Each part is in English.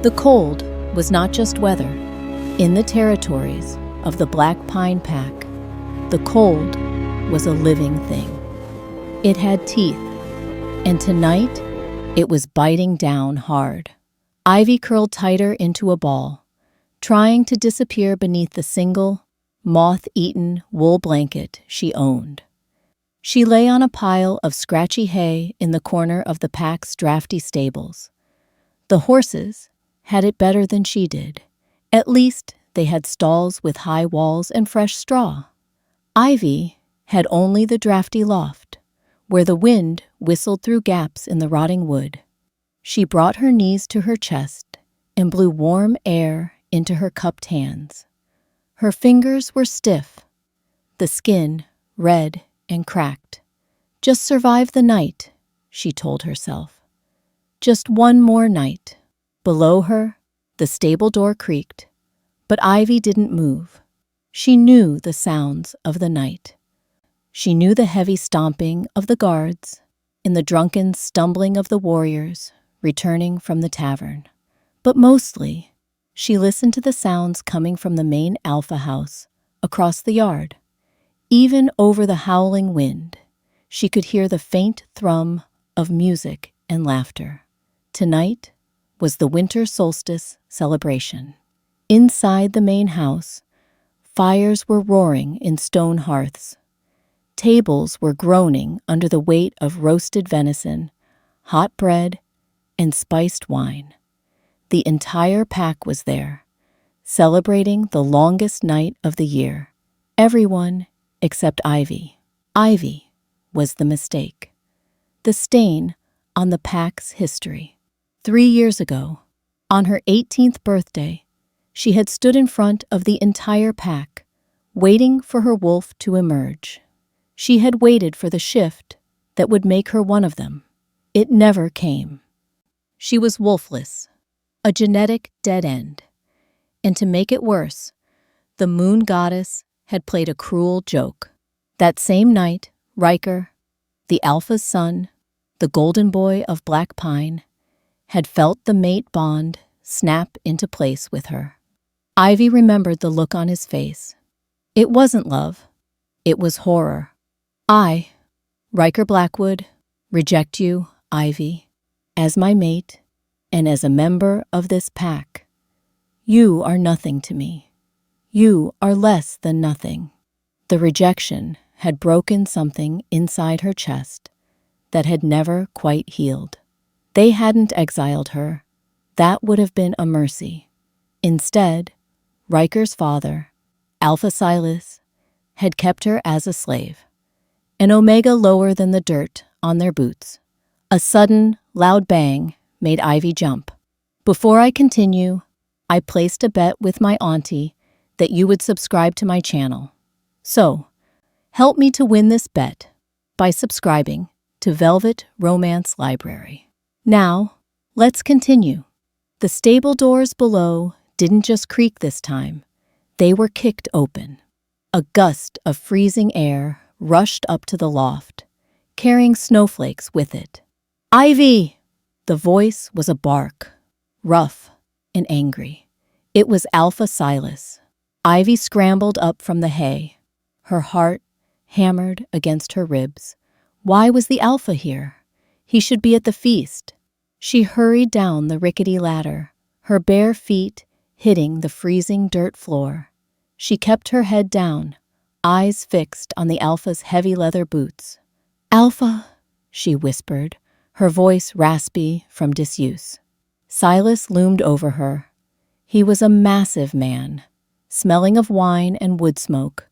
The cold was not just weather. In the territories of the Black Pine Pack, the cold was a living thing. It had teeth, and tonight it was biting down hard. Ivy curled tighter into a ball, trying to disappear beneath the single, moth-eaten wool blanket she owned. She lay on a pile of scratchy hay in the corner of the pack's drafty stables. The horses had it better than she did. At least they had stalls with high walls and fresh straw. Ivy had only the drafty loft, where the wind whistled through gaps in the rotting wood. She brought her knees to her chest and blew warm air into her cupped hands. Her fingers were stiff, the skin red and cracked. Just survive the night, she told herself. Just one more night. Below her, the stable door creaked, but Ivy didn't move. She knew the sounds of the night. She knew the heavy stomping of the guards and the drunken stumbling of the warriors returning from the tavern. But mostly, she listened to the sounds coming from the main Alpha house across the yard. Even over the howling wind, she could hear the faint thrum of music and laughter. Tonight was the winter solstice celebration. Inside the main house, fires were roaring in stone hearths. Tables were groaning under the weight of roasted venison, hot bread, and spiced wine. The entire pack was there, celebrating the longest night of the year. Everyone except Ivy. Ivy was the mistake, the stain on the pack's history. 3 years ago, on her 18th birthday, she had stood in front of the entire pack, waiting for her wolf to emerge. She had waited for the shift that would make her one of them. It never came. She was wolfless, a genetic dead end. And to make it worse, the moon goddess had played a cruel joke. That same night, Riker, the Alpha's son, the golden boy of Black Pine, had felt the mate bond snap into place with her. Ivy remembered the look on his face. It wasn't love. It was horror. I, Riker Blackwood, reject you, Ivy, as my mate and as a member of this pack. You are nothing to me. You are less than nothing. The rejection had broken something inside her chest that had never quite healed. They hadn't exiled her. That would have been a mercy. Instead, Riker's father, Alpha Silas, had kept her as a slave, an omega lower than the dirt on their boots. A sudden, loud bang made Ivy jump. Before I continue, I placed a bet with my auntie that you would subscribe to my channel. So, help me to win this bet by subscribing to Velvet Romance Library. Now, let's continue. The stable doors below didn't just creak this time. They were kicked open. A gust of freezing air rushed up to the loft, carrying snowflakes with it. Ivy! The voice was a bark, rough and angry. It was Alpha Silas. Ivy scrambled up from the hay, her heart hammered against her ribs. Why was the Alpha here? He should be at the feast. She hurried down the rickety ladder, her bare feet hitting the freezing dirt floor. She kept her head down, eyes fixed on the Alpha's heavy leather boots. Alpha, she whispered, her voice raspy from disuse. Silas loomed over her. He was a massive man, smelling of wine and wood smoke,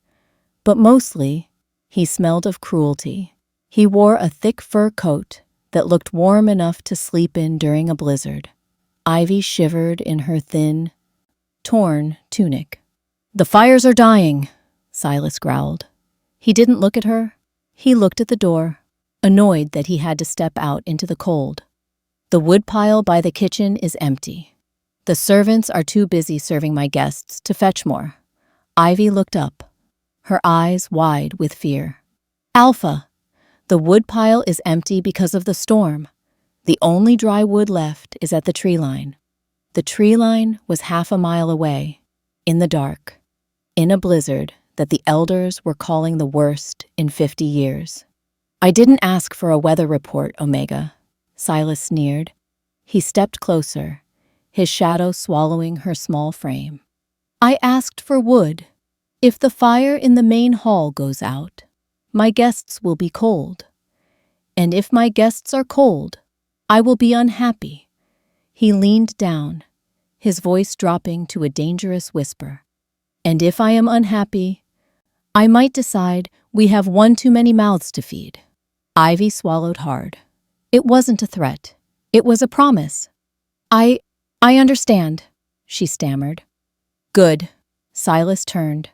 but mostly he smelled of cruelty. He wore a thick fur coat that looked warm enough to sleep in during a blizzard. Ivy shivered in her thin, torn tunic. The fires are dying, Silas growled. He didn't look at her. He looked at the door, annoyed that he had to step out into the cold. The woodpile by the kitchen is empty. The servants are too busy serving my guests to fetch more. Ivy looked up, her eyes wide with fear. Alpha, the woodpile is empty because of the storm. The only dry wood left is at the tree line. The tree line was half a mile away, in the dark, in a blizzard that the elders were calling the worst in 50 years. "I didn't ask for a weather report, Omega," Silas sneered. He stepped closer, his shadow swallowing her small frame. "I asked for wood. If the fire in the main hall goes out, my guests will be cold. And if my guests are cold, I will be unhappy." He leaned down, his voice dropping to a dangerous whisper. "And if I am unhappy, I might decide we have one too many mouths to feed." Ivy swallowed hard. It wasn't a threat. It was a promise. I understand," she stammered. "Good." Silas turned,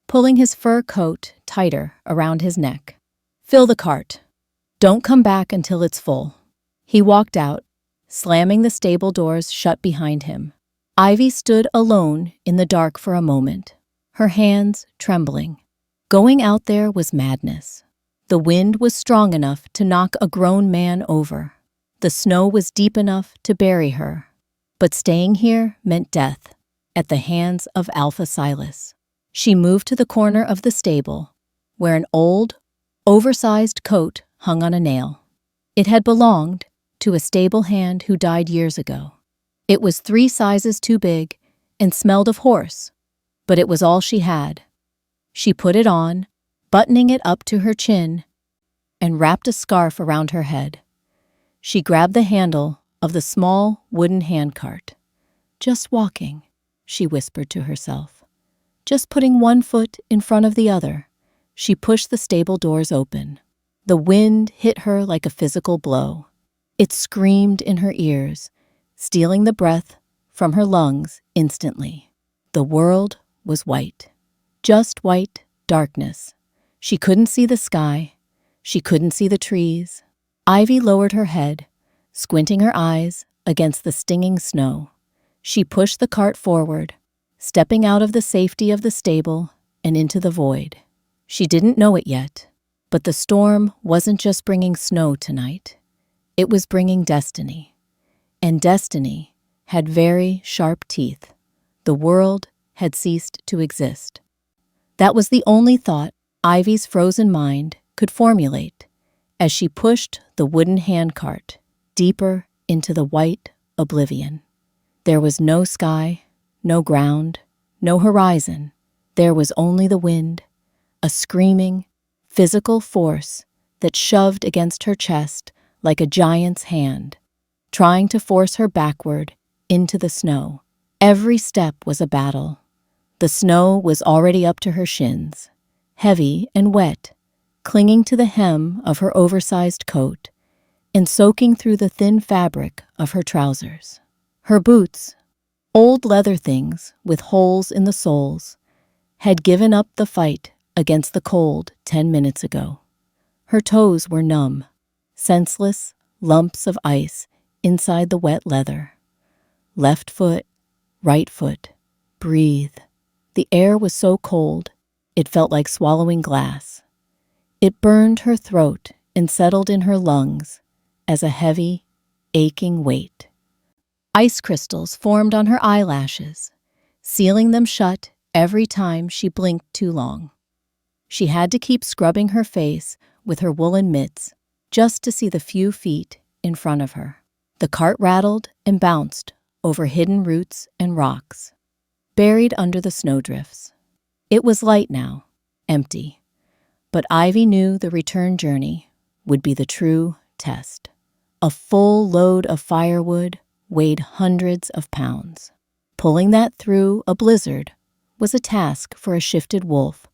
pulling his fur coat tighter around his neck. "Fill the cart. Don't come back until it's full." He walked out, slamming the stable doors shut behind him. Ivy stood alone in the dark for a moment, her hands trembling. Going out there was madness. The wind was strong enough to knock a grown man over. The snow was deep enough to bury her. But staying here meant death, at the hands of Alpha Silas. She moved to the corner of the stable, where an old, oversized coat hung on a nail. It had belonged to a stable hand who died years ago. It was 3 sizes too big and smelled of horse, but it was all she had. She put it on, buttoning it up to her chin, and wrapped a scarf around her head. She grabbed the handle of the small wooden handcart. "Just walking," she whispered to herself. "Just putting one foot in front of the other." She pushed the stable doors open. The wind hit her like a physical blow. It screamed in her ears, stealing the breath from her lungs instantly. The world was white. Just white darkness. She couldn't see the sky. She couldn't see the trees. Ivy lowered her head, squinting her eyes against the stinging snow. She pushed the cart forward, stepping out of the safety of the stable and into the void. She didn't know it yet, but the storm wasn't just bringing snow tonight. It was bringing destiny. And destiny had very sharp teeth. The world had ceased to exist. That was the only thought Ivy's frozen mind could formulate as she pushed the wooden handcart deeper into the white oblivion. There was no sky, no ground, no horizon. There was only the wind, a screaming, physical force that shoved against her chest like a giant's hand, trying to force her backward into the snow. Every step was a battle. The snow was already up to her shins, heavy and wet, clinging to the hem of her oversized coat and soaking through the thin fabric of her trousers. Her boots, old leather things with holes in the soles, had given up the fight against the cold 10 minutes ago. Her toes were numb, senseless lumps of ice inside the wet leather. Left foot, right foot, breathe. The air was so cold, it felt like swallowing glass. It burned her throat and settled in her lungs as a heavy, aching weight. Ice crystals formed on her eyelashes, sealing them shut every time she blinked too long. She had to keep scrubbing her face with her woolen mitts just to see the few feet in front of her. The cart rattled and bounced over hidden roots and rocks, buried under the snowdrifts. It was light now, empty, but Ivy knew the return journey would be the true test. A full load of firewood weighed hundreds of pounds. Pulling that through a blizzard was a task for a shifted wolf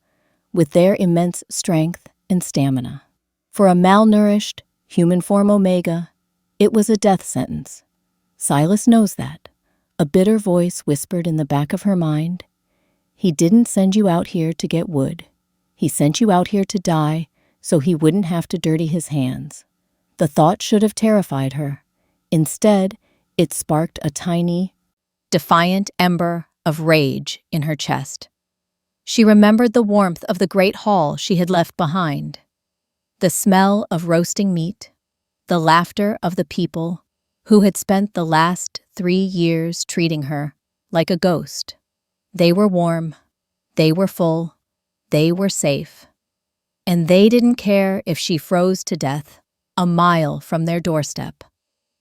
with their immense strength and stamina. For a malnourished, human form Omega, it was a death sentence. Silas knows that. A bitter voice whispered in the back of her mind. He didn't send you out here to get wood. He sent you out here to die so he wouldn't have to dirty his hands. The thought should have terrified her. Instead, it sparked a tiny, defiant ember of rage in her chest. She remembered the warmth of the great hall she had left behind, the smell of roasting meat, the laughter of the people who had spent the last 3 years treating her like a ghost. They were warm, they were full, they were safe, and they didn't care if she froze to death a mile from their doorstep.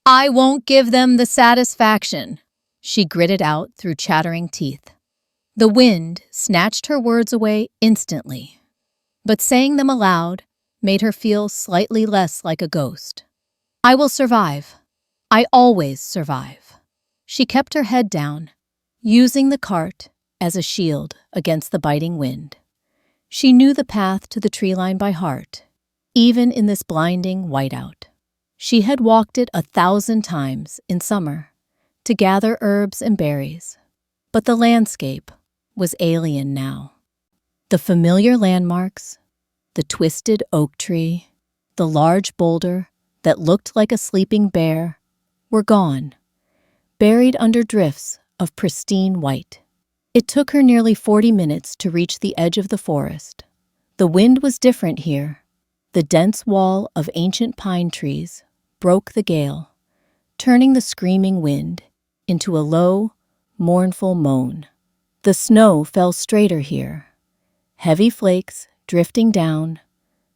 "I won't give them the satisfaction," she gritted out through chattering teeth. The wind snatched her words away instantly, but saying them aloud made her feel slightly less like a ghost. "I will survive. I always survive." She kept her head down, using the cart as a shield against the biting wind. She knew the path to the tree line by heart, even in this blinding whiteout. She had walked it 1,000 times in summer to gather herbs and berries, but the landscape was alien now. The familiar landmarks, the twisted oak tree, the large boulder that looked like a sleeping bear, were gone, buried under drifts of pristine white. It took her nearly 40 minutes to reach the edge of the forest. The wind was different here. The dense wall of ancient pine trees broke the gale, turning the screaming wind into a low, mournful moan. The snow fell straighter here, heavy flakes drifting down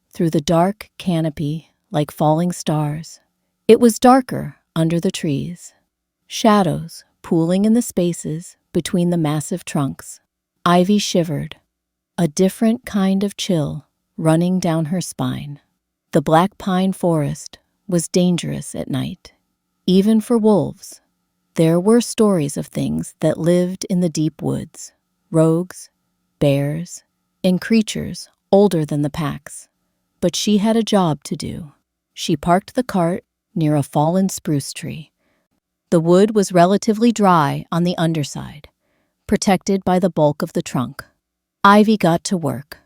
through the dark canopy like falling stars. It was darker under the trees, shadows pooling in the spaces between the massive trunks. Ivy shivered, a different kind of chill running down her spine. The black pine forest was dangerous at night, even for wolves. There were stories of things that lived in the deep woods, rogues, bears, and creatures older than the packs. But she had a job to do. She parked the cart near a fallen spruce tree. The wood was relatively dry on the underside, protected by the bulk of the trunk. Ivy got to work.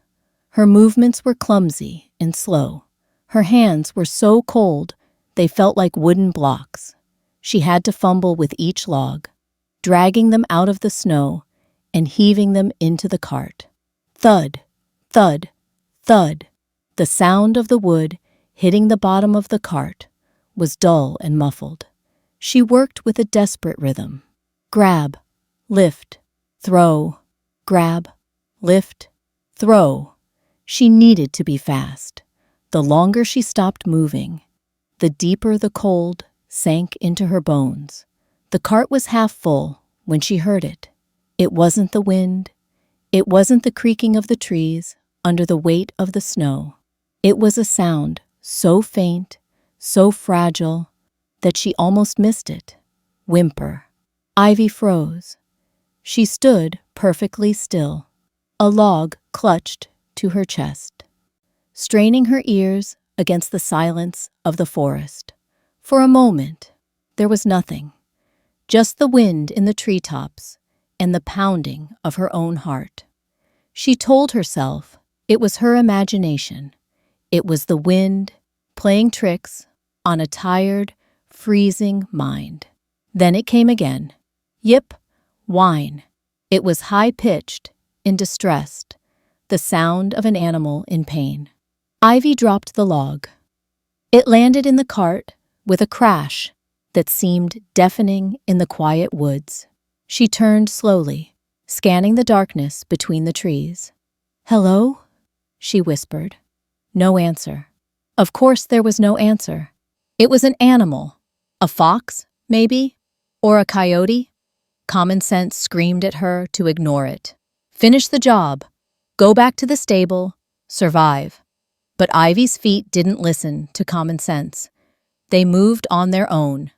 Her movements were clumsy and slow. Her hands were so cold they felt like wooden blocks. She had to fumble with each log, dragging them out of the snow and heaving them into the cart. Thud, thud, thud. The sound of the wood hitting the bottom of the cart was dull and muffled. She worked with a desperate rhythm. Grab, lift, throw, grab, lift, throw. She needed to be fast. The longer she stopped moving, the deeper the cold sank into her bones. The cart was half full when she heard it. It wasn't the wind. It wasn't the creaking of the trees under the weight of the snow. It was a sound so faint, so fragile, that she almost missed it. Whimper. Ivy froze. She stood perfectly still. A log clutched to her chest, straining her ears against the silence of the forest. For a moment, there was nothing, just the wind in the treetops and the pounding of her own heart. She told herself it was her imagination. It was the wind playing tricks on a tired, freezing mind. Then it came again. Yip, whine. It was high-pitched and distressed, the sound of an animal in pain. Ivy dropped the log. It landed in the cart with a crash that seemed deafening in the quiet woods. She turned slowly, scanning the darkness between the trees. "Hello?" she whispered. No answer. Of course there was no answer. It was an animal. A fox, maybe? Or a coyote? Common sense screamed at her to ignore it. Finish the job. Go back to the stable. Survive. But Ivy's feet didn't listen to common sense. They moved on their own,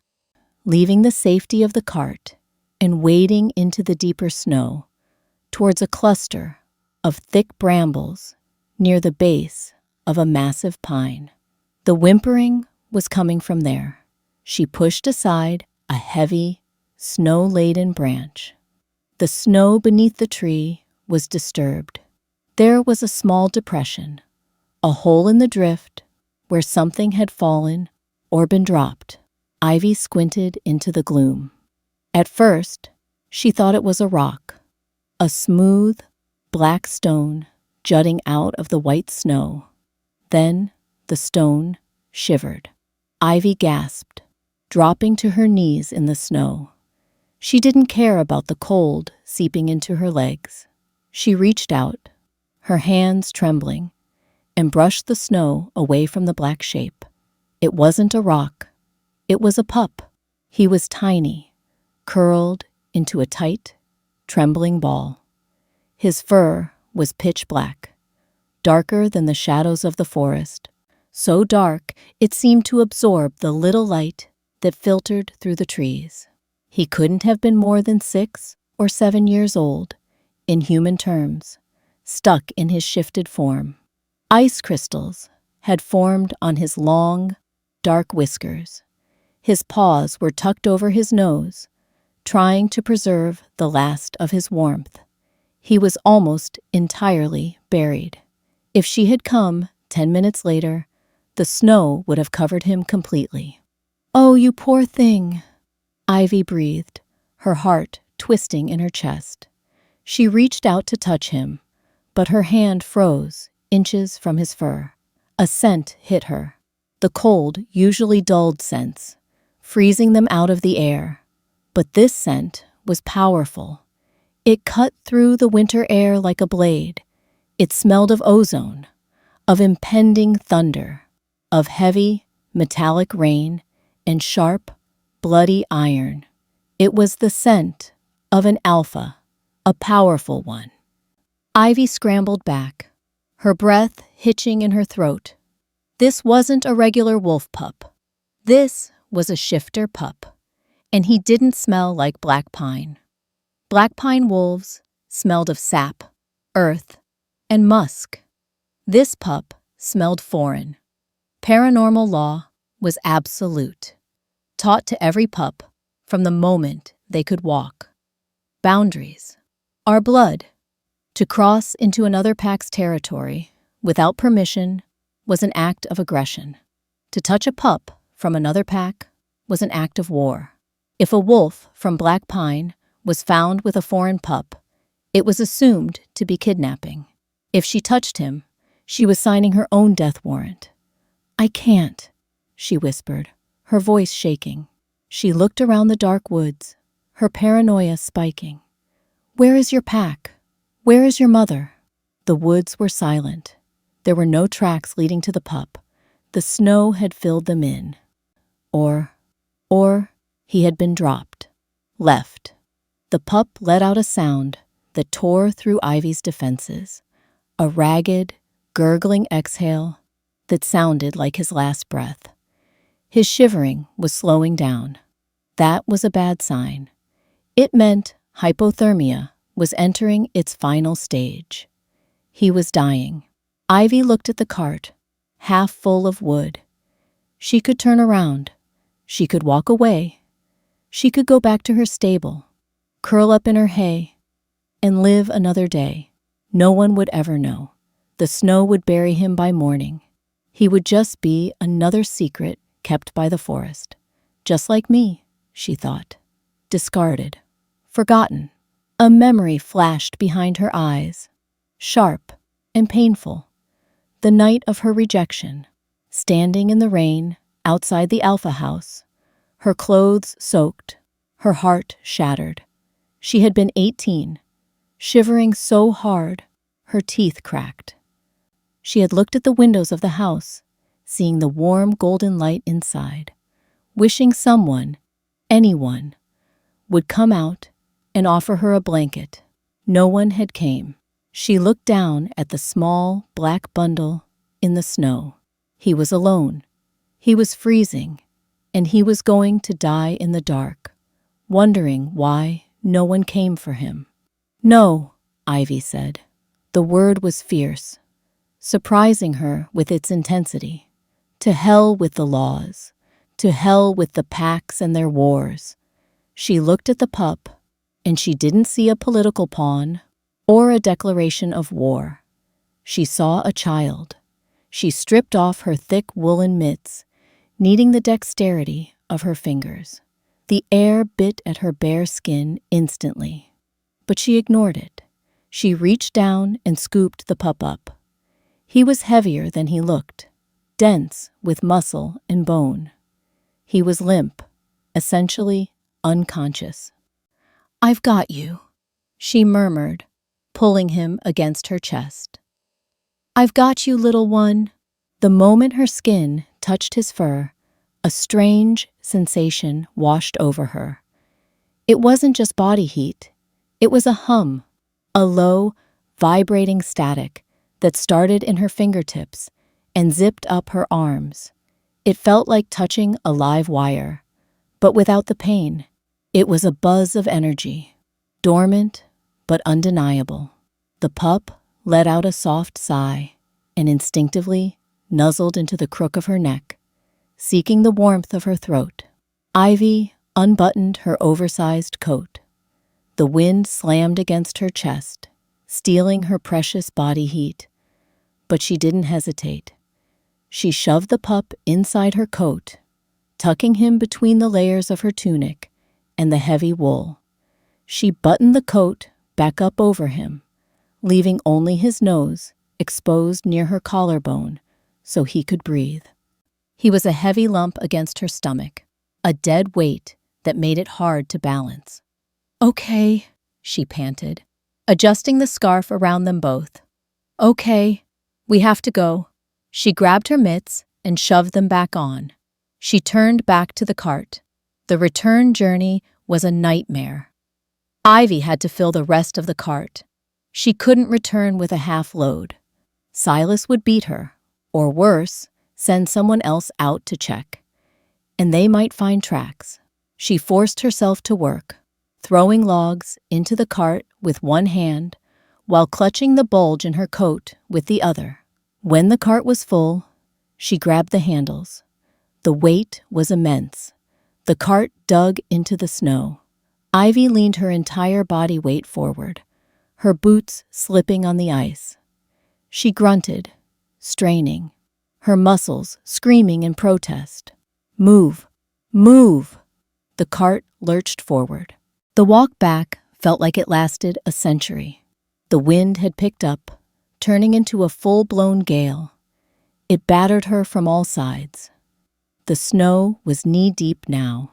leaving the safety of the cart and wading into the deeper snow towards a cluster of thick brambles near the base of a massive pine. The whimpering was coming from there. She pushed aside a heavy, snow-laden branch. The snow beneath the tree was disturbed. There was a small depression, a hole in the drift where something had fallen or been dropped. Ivy squinted into the gloom. At first, she thought it was a rock, a smooth, black stone jutting out of the white snow. Then the stone shivered. Ivy gasped. dropping to her knees in the snow. She didn't care about the cold seeping into her legs. She reached out, her hands trembling, and brushed the snow away from the black shape. It wasn't a rock. It was a pup. He was tiny, curled into a tight, trembling ball. His fur was pitch black, darker than the shadows of the forest, so dark it seemed to absorb the little light that filtered through the trees. He couldn't have been more than 6 or 7 years old, in human terms, stuck in his shifted form. Ice crystals had formed on his long, dark whiskers. His paws were tucked over his nose, trying to preserve the last of his warmth. He was almost entirely buried. If she had come 10 minutes later, the snow would have covered him completely. "Oh, you poor thing," Ivy breathed, her heart twisting in her chest. She reached out to touch him, but her hand froze inches from his fur. A scent hit her, the cold, usually dulled scents, freezing them out of the air. But this scent was powerful. It cut through the winter air like a blade. It smelled of ozone, of impending thunder, of heavy, metallic rain, and sharp, bloody iron. It was the scent of an alpha, a powerful one. Ivy scrambled back, her breath hitching in her throat. This wasn't a regular wolf pup. This was a shifter pup, and he didn't smell like black pine. Black pine wolves smelled of sap, earth, and musk. This pup smelled foreign. Paranormal law was absolute, taught to every pup from the moment they could walk. Boundaries. Our blood. To cross into another pack's territory without permission was an act of aggression. To touch a pup from another pack was an act of war. If a wolf from Black Pine was found with a foreign pup, it was assumed to be kidnapping. If she touched him, she was signing her own death warrant. "I can't," she whispered, her voice shaking. She looked around the dark woods, her paranoia spiking. "Where is your pack? Where is your mother?" The woods were silent. There were no tracks leading to the pup. The snow had filled them in. Or he had been dropped, left. The pup let out a sound that tore through Ivy's defenses, a ragged, gurgling exhale that sounded like his last breath. His shivering was slowing down. That was a bad sign. It meant hypothermia was entering its final stage. He was dying. Ivy looked at the cart, half full of wood. She could turn around. She could walk away. She could go back to her stable, curl up in her hay, and live another day. No one would ever know. The snow would bury him by morning. He would just be another secret kept by the forest. Just like me, she thought. Discarded. Forgotten. A memory flashed behind her eyes, sharp and painful. The night of her rejection, standing in the rain outside the Alpha house, her clothes soaked, her heart shattered. She had been 18, shivering so hard her teeth cracked. She had looked at the windows of the house, seeing the warm golden light inside, wishing someone, anyone, would come out and offer her a blanket. No one had came. She looked down at the small black bundle in the snow. He was alone. He was freezing, and he was going to die in the dark, wondering why no one came for him. "No," Ivy said. The word was fierce, surprising her with its intensity. To hell with the laws. To hell with the packs and their wars. She looked at the pup, and she didn't see a political pawn or a declaration of war. She saw a child. She stripped off her thick woolen mitts, needing the dexterity of her fingers. The air bit at her bare skin instantly, but she ignored it. She reached down and scooped the pup up. He was heavier than he looked, dense with muscle and bone. He was limp, essentially unconscious. "I've got you," she murmured, pulling him against her chest. "I've got you, little one." The moment her skin touched his fur, a strange sensation washed over her. It wasn't just body heat. It was a hum, a low, vibrating static that started in her fingertips and zipped up her arms. It felt like touching a live wire, but without the pain. It was a buzz of energy, dormant but undeniable. The pup let out a soft sigh and instinctively nuzzled into the crook of her neck, seeking the warmth of her throat. Ivy unbuttoned her oversized coat. The wind slammed against her chest, stealing her precious body heat. But she didn't hesitate. She shoved the pup inside her coat, tucking him between the layers of her tunic and the heavy wool. She buttoned the coat back up over him, leaving only his nose exposed near her collarbone so he could breathe. He was a heavy lump against her stomach, a dead weight that made it hard to balance. "Okay," she panted, adjusting the scarf around them both. "Okay, we have to go." She grabbed her mitts and shoved them back on. She turned back to the cart. The return journey was a nightmare. Ivy had to fill the rest of the cart. She couldn't return with a half load. Silas would beat her, or worse, send someone else out to check. And they might find tracks. She forced herself to work, throwing logs into the cart with one hand while clutching the bulge in her coat with the other. When the cart was full, she grabbed the handles. The weight was immense. The cart dug into the snow. Ivy leaned her entire body weight forward, her boots slipping on the ice. She grunted, straining, her muscles screaming in protest. "Move! Move!" The cart lurched forward. The walk back felt like it lasted a century. The wind had picked up, turning into a full-blown gale. It battered her from all sides. The snow was knee-deep now.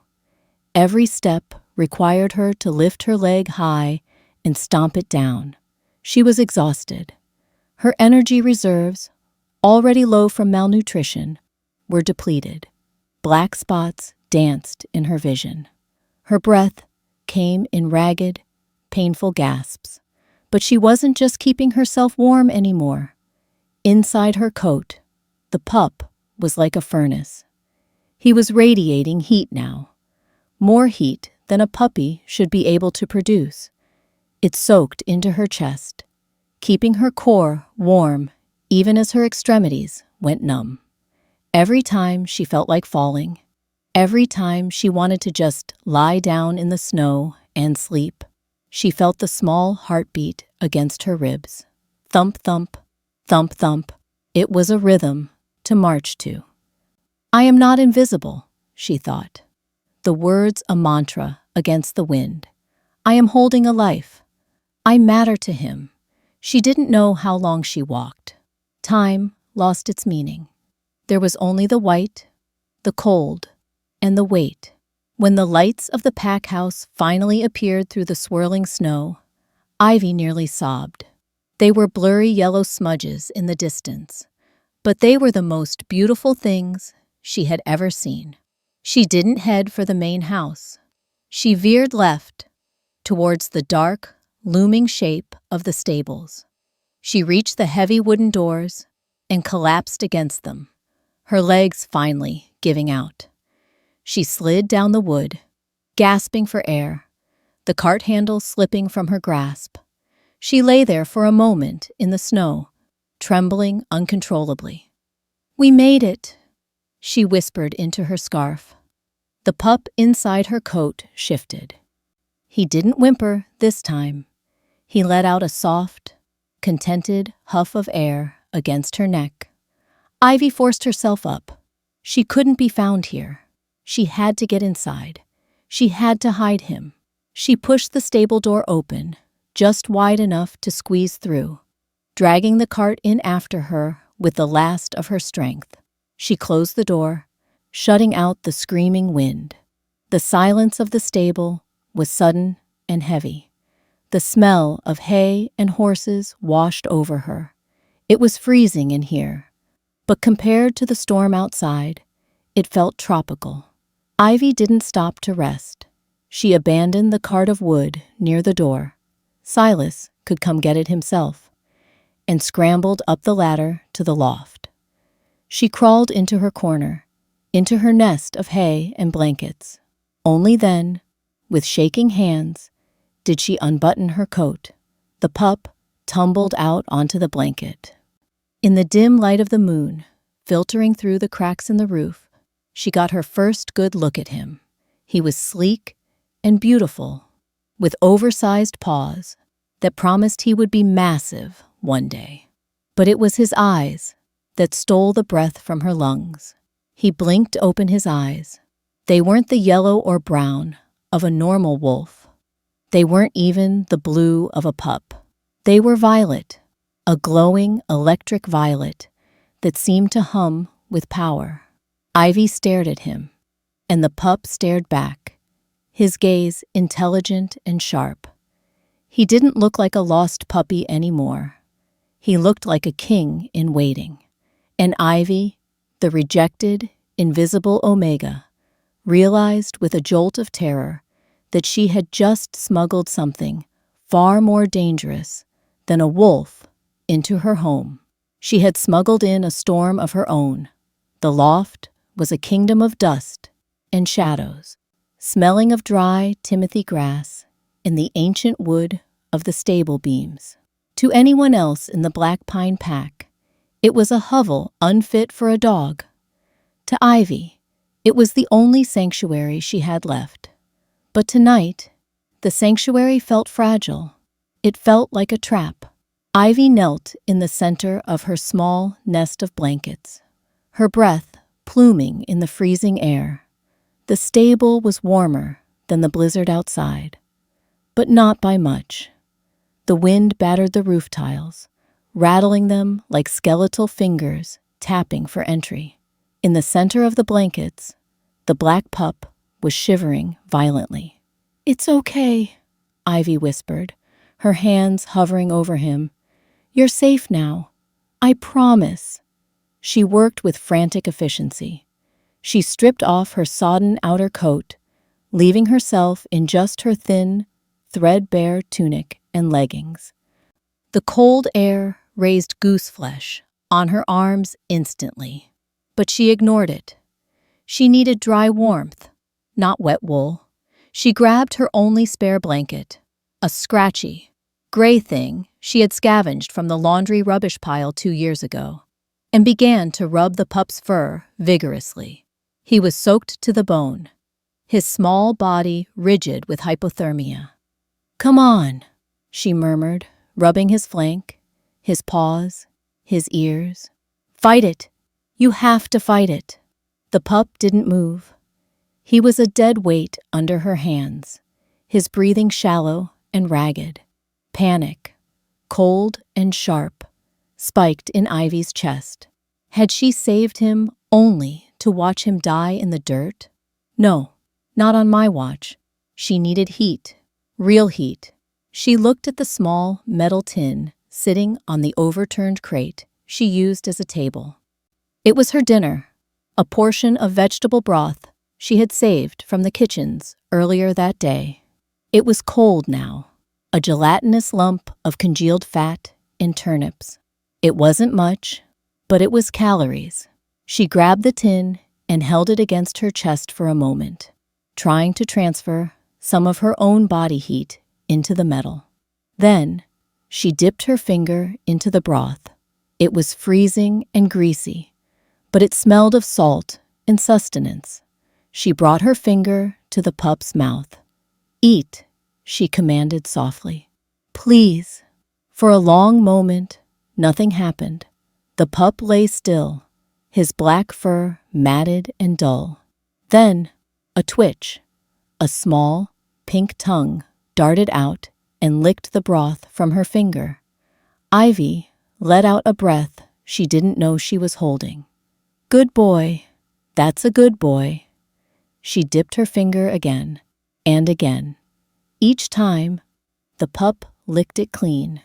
Every step required her to lift her leg high and stomp it down. She was exhausted. Her energy reserves, already low from malnutrition, were depleted. Black spots danced in her vision. Her breath came in ragged, painful gasps. But she wasn't just keeping herself warm anymore. Inside her coat, the pup was like a furnace. He was radiating heat now. More heat than a puppy should be able to produce. It soaked into her chest, keeping her core warm even as her extremities went numb. Every time she felt like falling, every time she wanted to just lie down in the snow and sleep, she felt the small heartbeat against her ribs. Thump, thump, thump, thump. It was a rhythm to march to. "I am not invisible," she thought. The words a mantra against the wind. "I am holding a life. I matter to him." She didn't know how long she walked. Time lost its meaning. There was only the white, the cold, and the weight. When the lights of the pack house finally appeared through the swirling snow, Ivy nearly sobbed. They were blurry yellow smudges in the distance, but they were the most beautiful things she had ever seen. She didn't head for the main house. She veered left, towards the dark, looming shape of the stables. She reached the heavy wooden doors and collapsed against them, her legs finally giving out. She slid down the wood, gasping for air, the cart handle slipping from her grasp. She lay there for a moment in the snow, trembling uncontrollably. "We made it," she whispered into her scarf. The pup inside her coat shifted. He didn't whimper this time. He let out a soft, contented huff of air against her neck. Ivy forced herself up. She couldn't be found here. She had to get inside. She had to hide him. She pushed the stable door open, just wide enough to squeeze through, dragging the cart in after her with the last of her strength. She closed the door, shutting out the screaming wind. The silence of the stable was sudden and heavy. The smell of hay and horses washed over her. It was freezing in here, but compared to the storm outside, it felt tropical. Ivy didn't stop to rest. She abandoned the cart of wood near the door. Silas could come get it himself, and scrambled up the ladder to the loft. She crawled into her corner, into her nest of hay and blankets. Only then, with shaking hands, did she unbutton her coat. The pup tumbled out onto the blanket. In the dim light of the moon, filtering through the cracks in the roof, she got her first good look at him. He was sleek and beautiful, with oversized paws that promised he would be massive one day. But it was his eyes that stole the breath from her lungs. He blinked open his eyes. They weren't the yellow or brown of a normal wolf. They weren't even the blue of a pup. They were violet, a glowing electric violet that seemed to hum with power. Ivy stared at him, and the pup stared back, his gaze intelligent and sharp. He didn't look like a lost puppy anymore. He looked like a king in waiting. And Ivy, the rejected, invisible Omega, realized with a jolt of terror that she had just smuggled something far more dangerous than a wolf into her home. She had smuggled in a storm of her own. The loft was a kingdom of dust and shadows, smelling of dry timothy grass in the ancient wood of the stable beams. To anyone else in the Black Pine Pack, it was a hovel unfit for a dog. To Ivy, it was the only sanctuary she had left. But tonight, the sanctuary felt fragile. It felt like a trap. Ivy knelt in the center of her small nest of blankets, her breath pluming in the freezing air. The stable was warmer than the blizzard outside, but not by much. The wind battered the roof tiles, rattling them like skeletal fingers tapping for entry. In the center of the blankets, the black pup was shivering violently. "It's okay," Ivy whispered, her hands hovering over him. "You're safe now. I promise." She worked with frantic efficiency. She stripped off her sodden outer coat, leaving herself in just her thin, threadbare tunic and leggings. The cold air raised goose flesh on her arms instantly, but she ignored it. She needed dry warmth, not wet wool. She grabbed her only spare blanket, a scratchy, gray thing she had scavenged from the laundry rubbish pile 2 years ago, and began to rub the pup's fur vigorously. He was soaked to the bone, his small body rigid with hypothermia. "Come on," she murmured, rubbing his flank, his paws, his ears. "Fight it. You have to fight it." The pup didn't move. He was a dead weight under her hands, his breathing shallow and ragged. Panic, cold and sharp, spiked in Ivy's chest. Had she saved him only to watch him die in the dirt? No, not on my watch. She needed heat, real heat. She looked at the small metal tin sitting on the overturned crate she used as a table. It was her dinner, a portion of vegetable broth she had saved from the kitchens earlier that day. It was cold now, a gelatinous lump of congealed fat and turnips. It wasn't much, but it was calories. She grabbed the tin and held it against her chest for a moment, trying to transfer some of her own body heat into the metal. Then, she dipped her finger into the broth. It was freezing and greasy, but it smelled of salt and sustenance. She brought her finger to the pup's mouth. "Eat," she commanded softly. "Please." For a long moment, nothing happened. The pup lay still, his black fur matted and dull. Then, a twitch. A small, pink tongue darted out and licked the broth from her finger. Ivy let out a breath she didn't know she was holding. "Good boy. That's a good boy." She dipped her finger again and again. Each time, the pup licked it clean,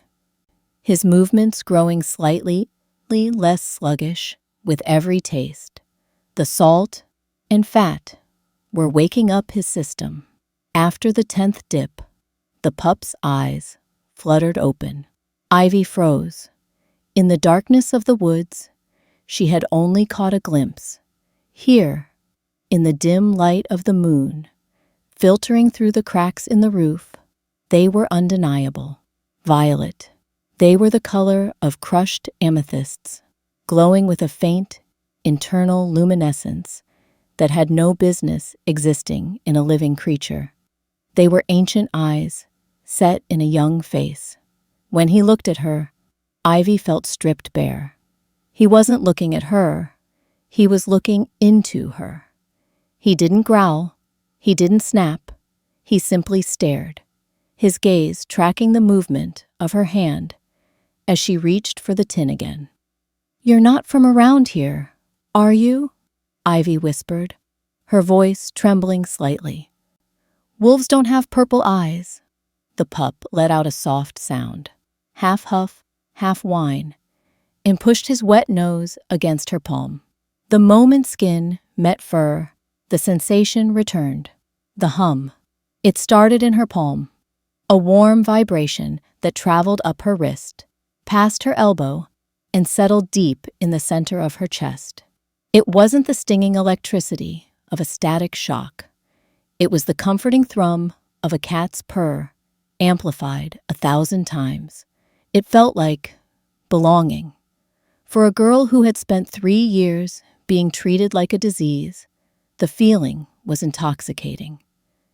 his movements growing slightly less sluggish with every taste. The salt and fat were waking up his system. After the 10th dip, the pup's eyes fluttered open. Ivy froze. In the darkness of the woods, she had only caught a glimpse. Here, in the dim light of the moon, filtering through the cracks in the roof, they were undeniable. Violet. They were the color of crushed amethysts, glowing with a faint, internal luminescence that had no business existing in a living creature. They were ancient eyes, set in a young face. When he looked at her, Ivy felt stripped bare. He wasn't looking at her. He was looking into her. He didn't growl. He didn't snap. He simply stared, his gaze tracking the movement of her hand as she reached for the tin again. "You're not from around here, are you?" Ivy whispered, her voice trembling slightly. "Wolves don't have purple eyes." The pup let out a soft sound, half huff, half whine, and pushed his wet nose against her palm. The moment skin met fur, the sensation returned. The hum. It started in her palm, a warm vibration that traveled up her wrist, past her elbow, and settled deep in the center of her chest. It wasn't the stinging electricity of a static shock. It was the comforting thrum of a cat's purr, amplified 1,000 times. It felt like belonging. For a girl who had spent 3 years being treated like a disease, the feeling was intoxicating.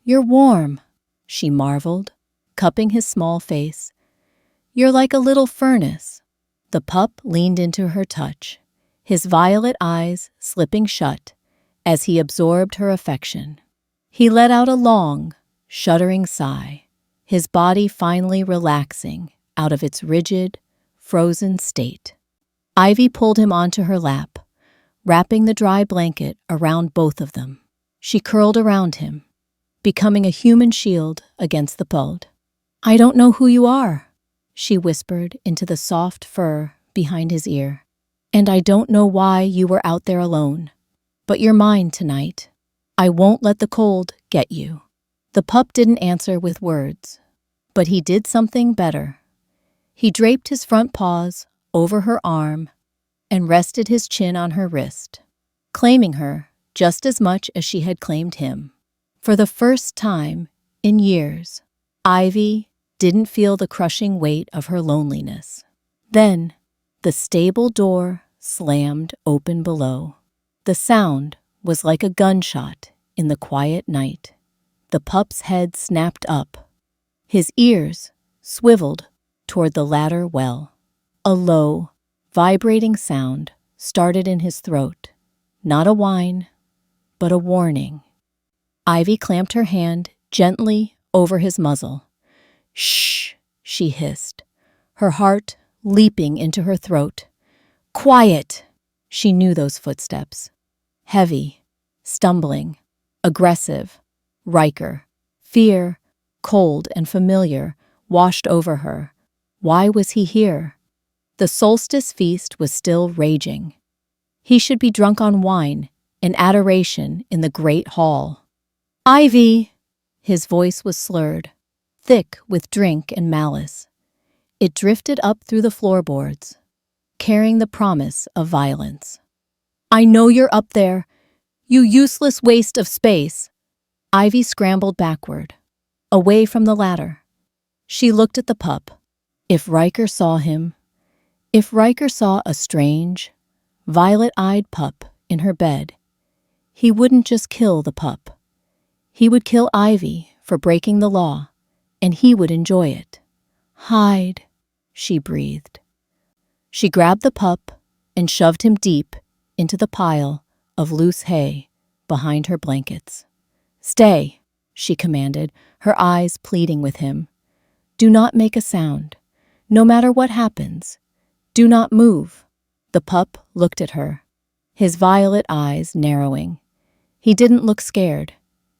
"You're warm," she marveled, cupping his small face. "You're like a little furnace." The pup leaned into her touch, his violet eyes slipping shut as he absorbed her affection. He let out a long, shuddering sigh, his body finally relaxing out of its rigid, frozen state. Ivy pulled him onto her lap, wrapping the dry blanket around both of them. She curled around him, becoming a human shield against the cold. "I don't know who you are," she whispered into the soft fur behind his ear. "And I don't know why you were out there alone. But you're mine tonight. I won't let the cold get you." The pup didn't answer with words, but he did something better. He draped his front paws over her arm and rested his chin on her wrist, claiming her just as much as she had claimed him. For the first time in years, Ivy didn't feel the crushing weight of her loneliness. Then, the stable door slammed open below. The sound was like a gunshot in the quiet night. The pup's head snapped up. His ears swiveled toward the ladder well. A low, vibrating sound started in his throat. Not a whine, but a warning. Ivy clamped her hand gently over his muzzle. "Shh," she hissed, her heart leaping into her throat. "Quiet!" She knew those footsteps. Heavy, stumbling, aggressive. Riker. Fear, cold and familiar, washed over her. Why was he here? The solstice feast was still raging. He should be drunk on wine and adoration in the great hall. "Ivy!" His voice was slurred, thick with drink and malice. It drifted up through the floorboards, carrying the promise of violence. "I know you're up there, you useless waste of space." Ivy scrambled backward, away from the ladder. She looked at the pup. If Riker saw him, if Riker saw a strange, violet-eyed pup in her bed, he wouldn't just kill the pup. He would kill Ivy for breaking the law, and he would enjoy it. "Hide," she breathed. She grabbed the pup and shoved him deep into the pile of loose hay behind her blankets. "Stay," she commanded, her eyes pleading with him. "Do not make a sound. No matter what happens, do not move." The pup looked at her, his violet eyes narrowing. He didn't look scared.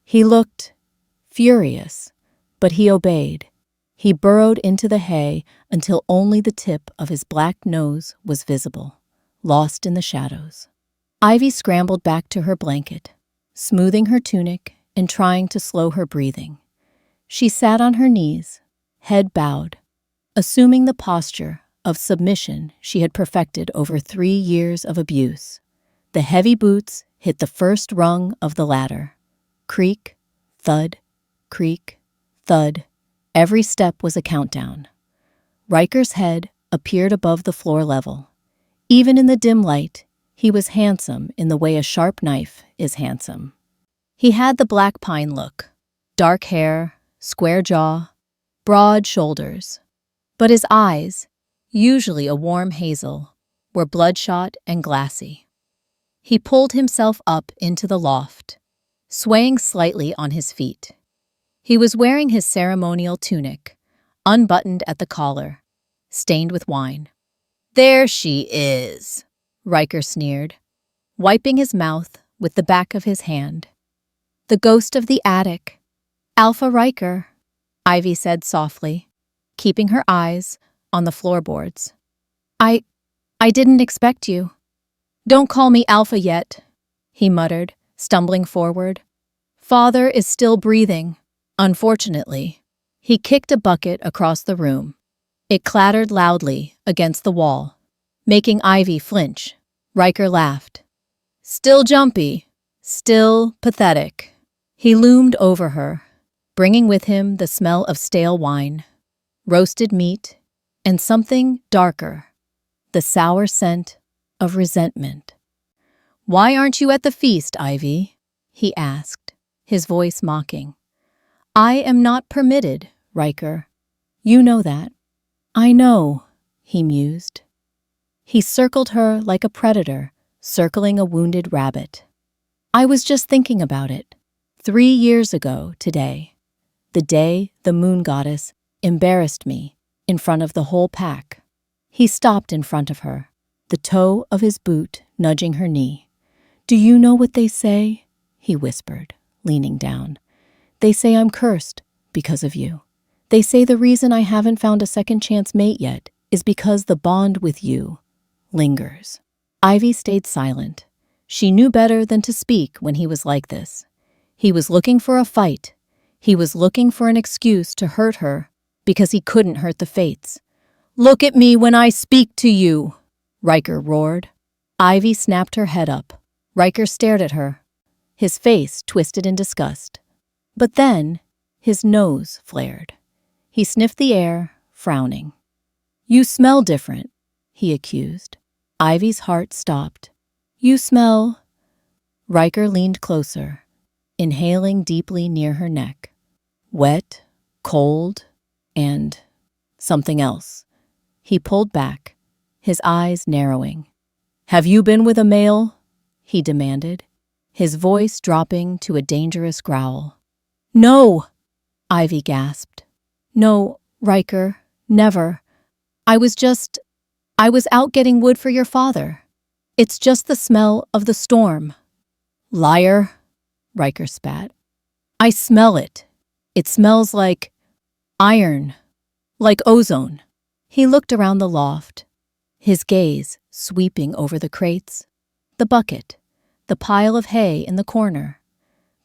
He looked furious, but he obeyed. He burrowed into the hay until only the tip of his black nose was visible, lost in the shadows. Ivy scrambled back to her blanket, smoothing her tunic and trying to slow her breathing. She sat on her knees, head bowed, assuming the posture of submission she had perfected over 3 years of abuse. The heavy boots hit the first rung of the ladder. Creak, thud, creak, thud. Every step was a countdown. Riker's head appeared above the floor level. Even in the dim light, he was handsome in the way a sharp knife is handsome. He had the black pine look, dark hair, square jaw, broad shoulders. But his eyes, usually a warm hazel, were bloodshot and glassy. He pulled himself up into the loft, swaying slightly on his feet. He was wearing his ceremonial tunic, unbuttoned at the collar, stained with wine. "There she is," Riker sneered, wiping his mouth with the back of his hand. "The ghost of the attic. Alpha Riker," Ivy said softly, keeping her eyes on the floorboards. I didn't expect you." "Don't call me Alpha yet," he muttered, stumbling forward. "Father is still breathing, unfortunately." He kicked a bucket across the room. It clattered loudly against the wall, making Ivy flinch. Riker laughed. "Still jumpy, still pathetic." He loomed over her, bringing with him the smell of stale wine, roasted meat, and something darker, the sour scent of resentment. "Why aren't you at the feast, Ivy?" he asked, his voice mocking. "I am not permitted, Riker. You know that." "I know," he mused. He circled her like a predator circling a wounded rabbit. "I was just thinking about it. 3 years ago today, the day the moon goddess embarrassed me in front of the whole pack." He stopped in front of her, the toe of his boot nudging her knee. "Do you know what they say?" he whispered, leaning down. "They say I'm cursed because of you. They say the reason I haven't found a second chance mate yet is because the bond with you lingers." Ivy stayed silent. She knew better than to speak when he was like this. He was looking for a fight. He was looking for an excuse to hurt her because he couldn't hurt the fates. "Look at me when I speak to you," Riker roared. Ivy snapped her head up. Riker stared at her, his face twisted in disgust. But then his nose flared. He sniffed the air, frowning. "You smell different," he accused. Ivy's heart stopped. "You smell—" Riker leaned closer, inhaling deeply near her neck. "Wet, cold, and something else." He pulled back, his eyes narrowing. "Have you been with a male?" he demanded, his voice dropping to a dangerous growl. "No!" Ivy gasped. "No, Riker, never. I was out getting wood for your father. It's just the smell of the storm." "Liar," Riker spat. "I smell it. It smells like iron, like ozone." He looked around the loft, his gaze sweeping over the crates, the bucket, the pile of hay in the corner,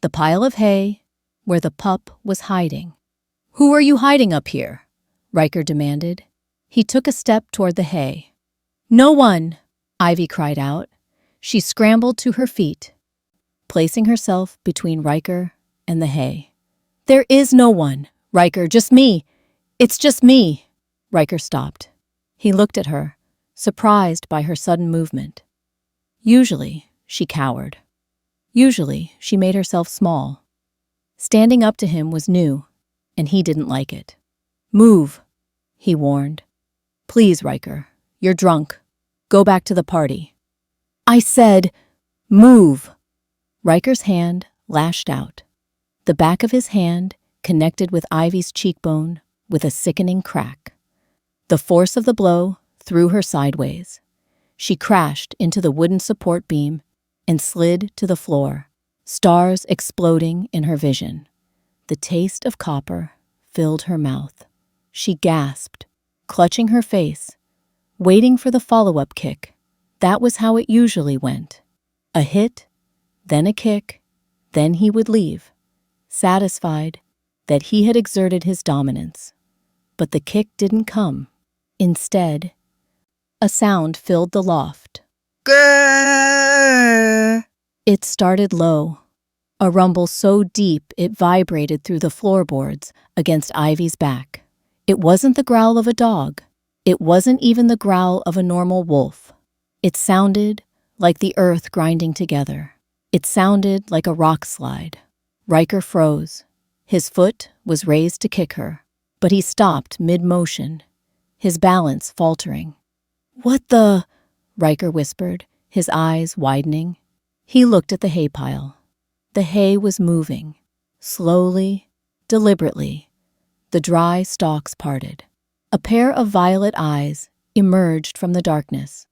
the pile of hay where the pup was hiding. "Who are you hiding up here?" Riker demanded. He took a step toward the hay. "No one!" Ivy cried out. She scrambled to her feet, placing herself between Riker and the hay. "There is no one, Riker, just me. It's just me." Riker stopped. He looked at her, surprised by her sudden movement. Usually, she cowered. Usually, she made herself small. Standing up to him was new, and he didn't like it. "Move," he warned. "Please, Riker, you're drunk. Go back to the party." "I said, move." Riker's hand lashed out. The back of his hand connected with Ivy's cheekbone with a sickening crack. The force of the blow threw her sideways. She crashed into the wooden support beam and slid to the floor, stars exploding in her vision. The taste of copper filled her mouth. She gasped, clutching her face, waiting for the follow-up kick. That was how it usually went. A hit, then a kick, then he would leave, satisfied that he had exerted his dominance. But the kick didn't come. Instead, a sound filled the loft. Grrr! It started low, a rumble so deep it vibrated through the floorboards against Ivy's back. It wasn't the growl of a dog. It wasn't even the growl of a normal wolf. It sounded like the earth grinding together. It sounded like a rock slide. Riker froze. His foot was raised to kick her, but he stopped mid-motion, his balance faltering. "What the?" Riker whispered, his eyes widening. He looked at the hay pile. The hay was moving, slowly, deliberately. The dry stalks parted. A pair of violet eyes emerged from the darkness.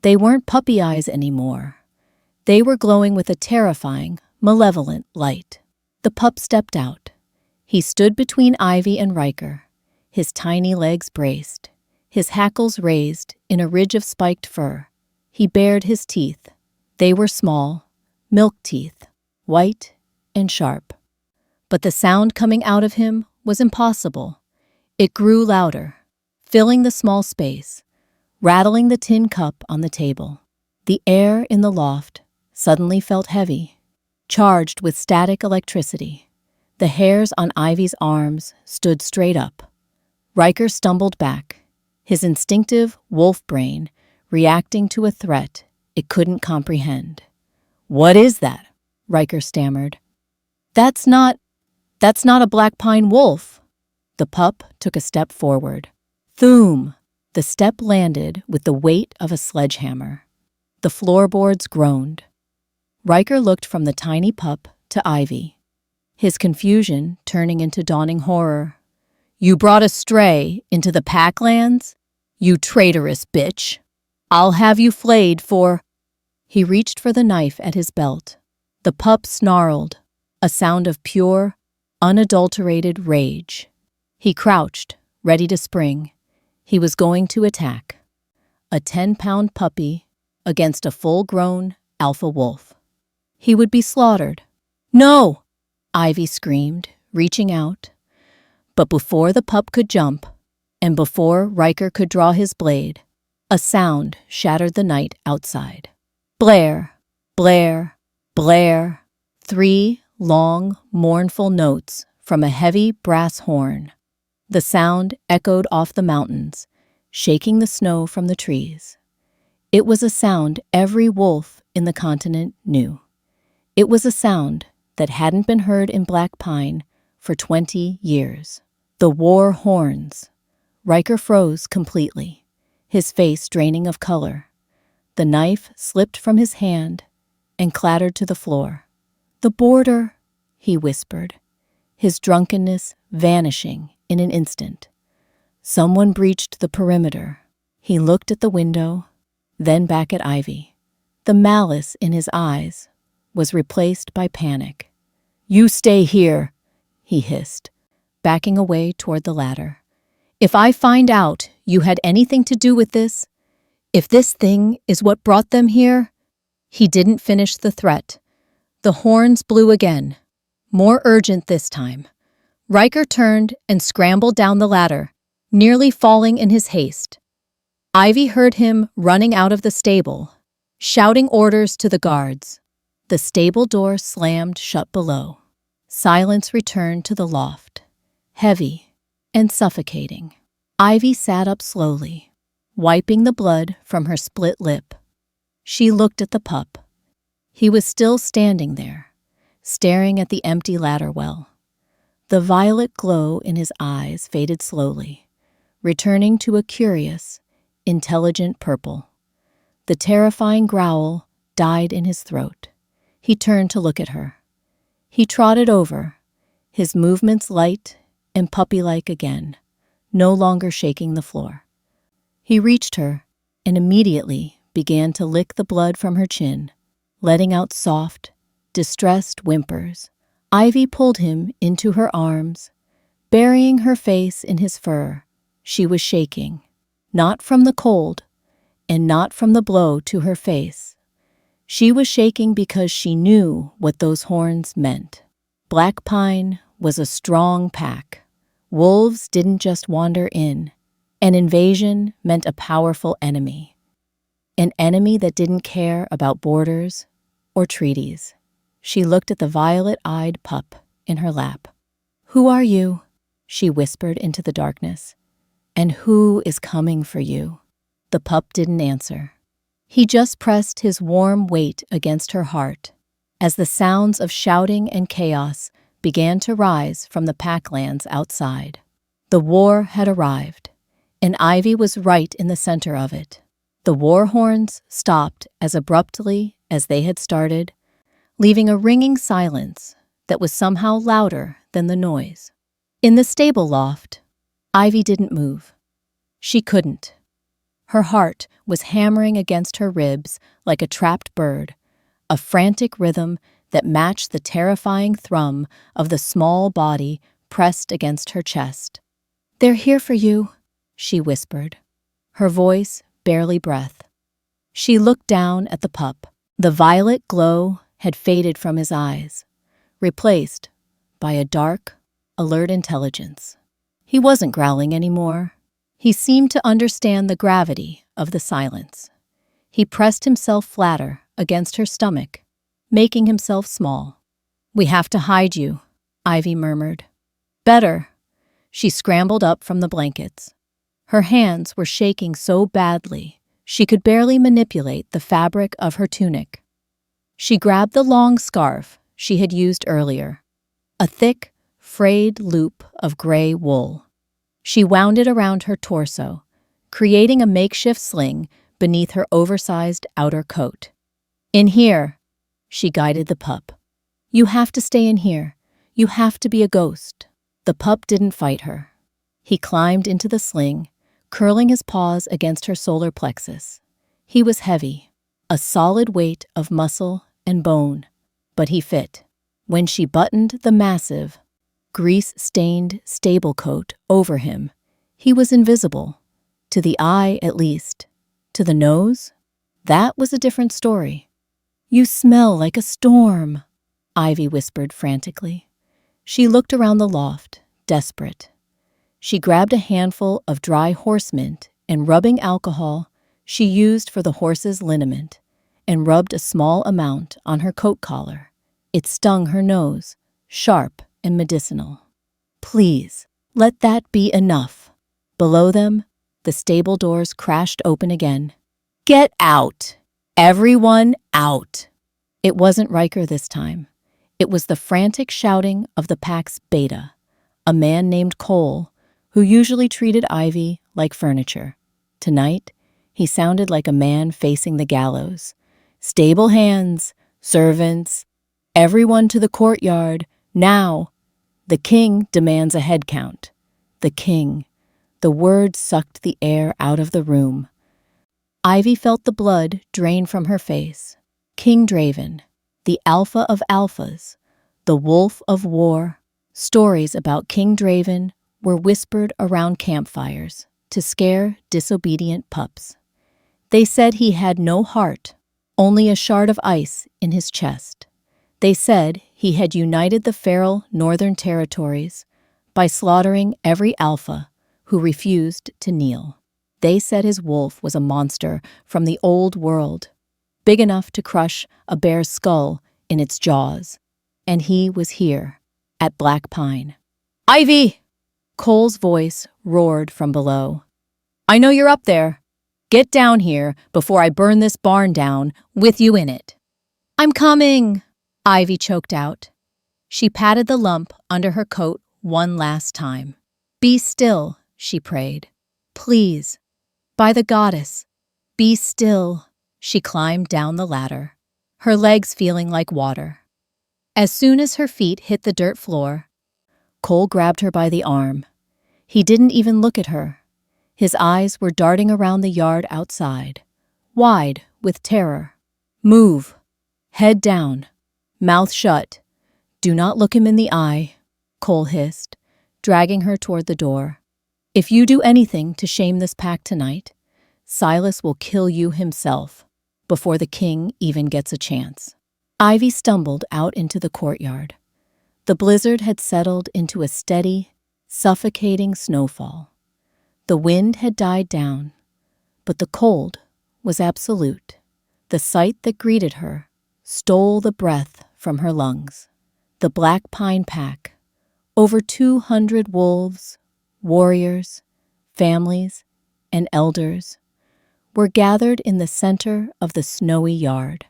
They weren't puppy eyes anymore. They were glowing with a terrifying, malevolent light. The pup stepped out. He stood between Ivy and Riker, his tiny legs braced, his hackles raised in a ridge of spiked fur. He bared his teeth. They were small, milk teeth, white and sharp. But the sound coming out of him was impossible. It grew louder, filling the small space, rattling the tin cup on the table. The air in the loft suddenly felt heavy, charged with static electricity. The hairs on Ivy's arms stood straight up. Riker stumbled back, his instinctive wolf brain reacting to a threat it couldn't comprehend. "What is that?" Riker stammered. That's not a black pine wolf." The pup took a step forward. Thoom! The step landed with the weight of a sledgehammer. The floorboards groaned. Riker looked from the tiny pup to Ivy, his confusion turning into dawning horror. "You brought a stray into the Packlands? You traitorous bitch! I'll have you flayed for—" He reached for the knife at his belt. The pup snarled, a sound of pure, unadulterated rage. He crouched, ready to spring. He was going to attack. A 10-pound puppy against a full-grown alpha wolf. He would be slaughtered. "No!" Ivy screamed, reaching out. But before the pup could jump, and before Riker could draw his blade, a sound shattered the night outside. Blare, blare, blare. 3 long, mournful notes from a heavy brass horn. The sound echoed off the mountains, shaking the snow from the trees. It was a sound every wolf in the continent knew. It was a sound that hadn't been heard in Black Pine for 20 years. The war horns. Riker froze completely, his face draining of color. The knife slipped from his hand and clattered to the floor. "The border," he whispered, his drunkenness vanishing in an instant. Someone breached the perimeter. He looked at the window, then back at Ivy. The malice in his eyes was replaced by panic. "You stay here," he hissed, backing away toward the ladder. "If I find out you had anything to do with this, if this thing is what brought them here—" He didn't finish the threat. The horns blew again, more urgent this time. Riker turned and scrambled down the ladder, nearly falling in his haste. Ivy heard him running out of the stable, shouting orders to the guards. The stable door slammed shut below. Silence returned to the loft, heavy and suffocating. Ivy sat up slowly, wiping the blood from her split lip. She looked at the pup. He was still standing there, staring at the empty ladder well. The violet glow in his eyes faded slowly, returning to a curious, intelligent purple. The terrifying growl died in his throat. He turned to look at her. He trotted over, his movements light and puppy-like again, no longer shaking the floor. He reached her and immediately began to lick the blood from her chin, letting out soft, distressed whimpers. Ivy pulled him into her arms, burying her face in his fur. She was shaking, not from the cold, and not from the blow to her face. She was shaking because she knew what those horns meant. Black Pine was a strong pack. Wolves didn't just wander in. An invasion meant a powerful enemy. An enemy that didn't care about borders or treaties. She looked at the violet-eyed pup in her lap. "Who are you?" she whispered into the darkness. "And who is coming for you?" The pup didn't answer. He just pressed his warm weight against her heart as the sounds of shouting and chaos began to rise from the packlands outside. The war had arrived, and Ivy was right in the center of it. The war horns stopped as abruptly as they had started, leaving a ringing silence that was somehow louder than the noise. In the stable loft, Ivy didn't move. She couldn't. Her heart was hammering against her ribs like a trapped bird, a frantic rhythm that matched the terrifying thrum of the small body pressed against her chest. "They're here for you," she whispered, her voice barely breath. She looked down at the pup. The violet glow had faded from his eyes, replaced by a dark, alert intelligence. He wasn't growling anymore. He seemed to understand the gravity of the silence. He pressed himself flatter against her stomach, making himself small. "We have to hide you," Ivy murmured. "Better." She scrambled up from the blankets. Her hands were shaking so badly she could barely manipulate the fabric of her tunic. She grabbed the long scarf she had used earlier, a thick, frayed loop of gray wool. She wound it around her torso, creating a makeshift sling beneath her oversized outer coat. "In here," she guided the pup. "You have to stay in here. You have to be a ghost." The pup didn't fight her. He climbed into the sling, curling his paws against her solar plexus. He was heavy, a solid weight of muscle and bone, but he fit. When she buttoned the massive, grease-stained stable coat over him, he was invisible. To the eye, at least. To the nose? That was a different story. "You smell like a storm," Ivy whispered frantically. She looked around the loft, desperate. She grabbed a handful of dry horse mint and rubbing alcohol she used for the horse's liniment and rubbed a small amount on her coat collar. It stung her nose, sharp and medicinal. "Please, let that be enough." Below them, the stable doors crashed open again. "Get out! Everyone out!" It wasn't Riker this time. It was the frantic shouting of the pack's beta, a man named Cole, who usually treated Ivy like furniture. Tonight, he sounded like a man facing the gallows. "Stable hands, servants, everyone to the courtyard, now! The king demands a head count." The king. The word sucked the air out of the room. Ivy felt the blood drain from her face. King Draven, the alpha of alphas, the wolf of war. Stories about King Draven were whispered around campfires to scare disobedient pups. They said he had no heart, only a shard of ice in his chest. They said he had united the feral northern territories by slaughtering every alpha who refused to kneel. They said his wolf was a monster from the old world, big enough to crush a bear's skull in its jaws. And he was here, at Black Pine. "Ivy!" Cole's voice roared from below. "I know you're up there. Get down here before I burn this barn down with you in it." "I'm coming," Ivy choked out. She patted the lump under her coat one last time. "Be still," she prayed. "Please, by the goddess, be still." She climbed down the ladder, her legs feeling like water. As soon as her feet hit the dirt floor, Cole grabbed her by the arm. He didn't even look at her. His eyes were darting around the yard outside, wide with terror. "Move. Head down. Mouth shut. Do not look him in the eye, Cole hissed, dragging her toward the door. If you do anything to shame this pack tonight, Silas will kill you himself before the king even gets a chance. Ivy stumbled out into the courtyard. The blizzard had settled into a steady, suffocating snowfall. The wind had died down, but the cold was absolute. The sight that greeted her stole the breath from her lungs. The Black Pine Pack, over 200 wolves, warriors, families, and elders, were gathered in the center of the snowy yard.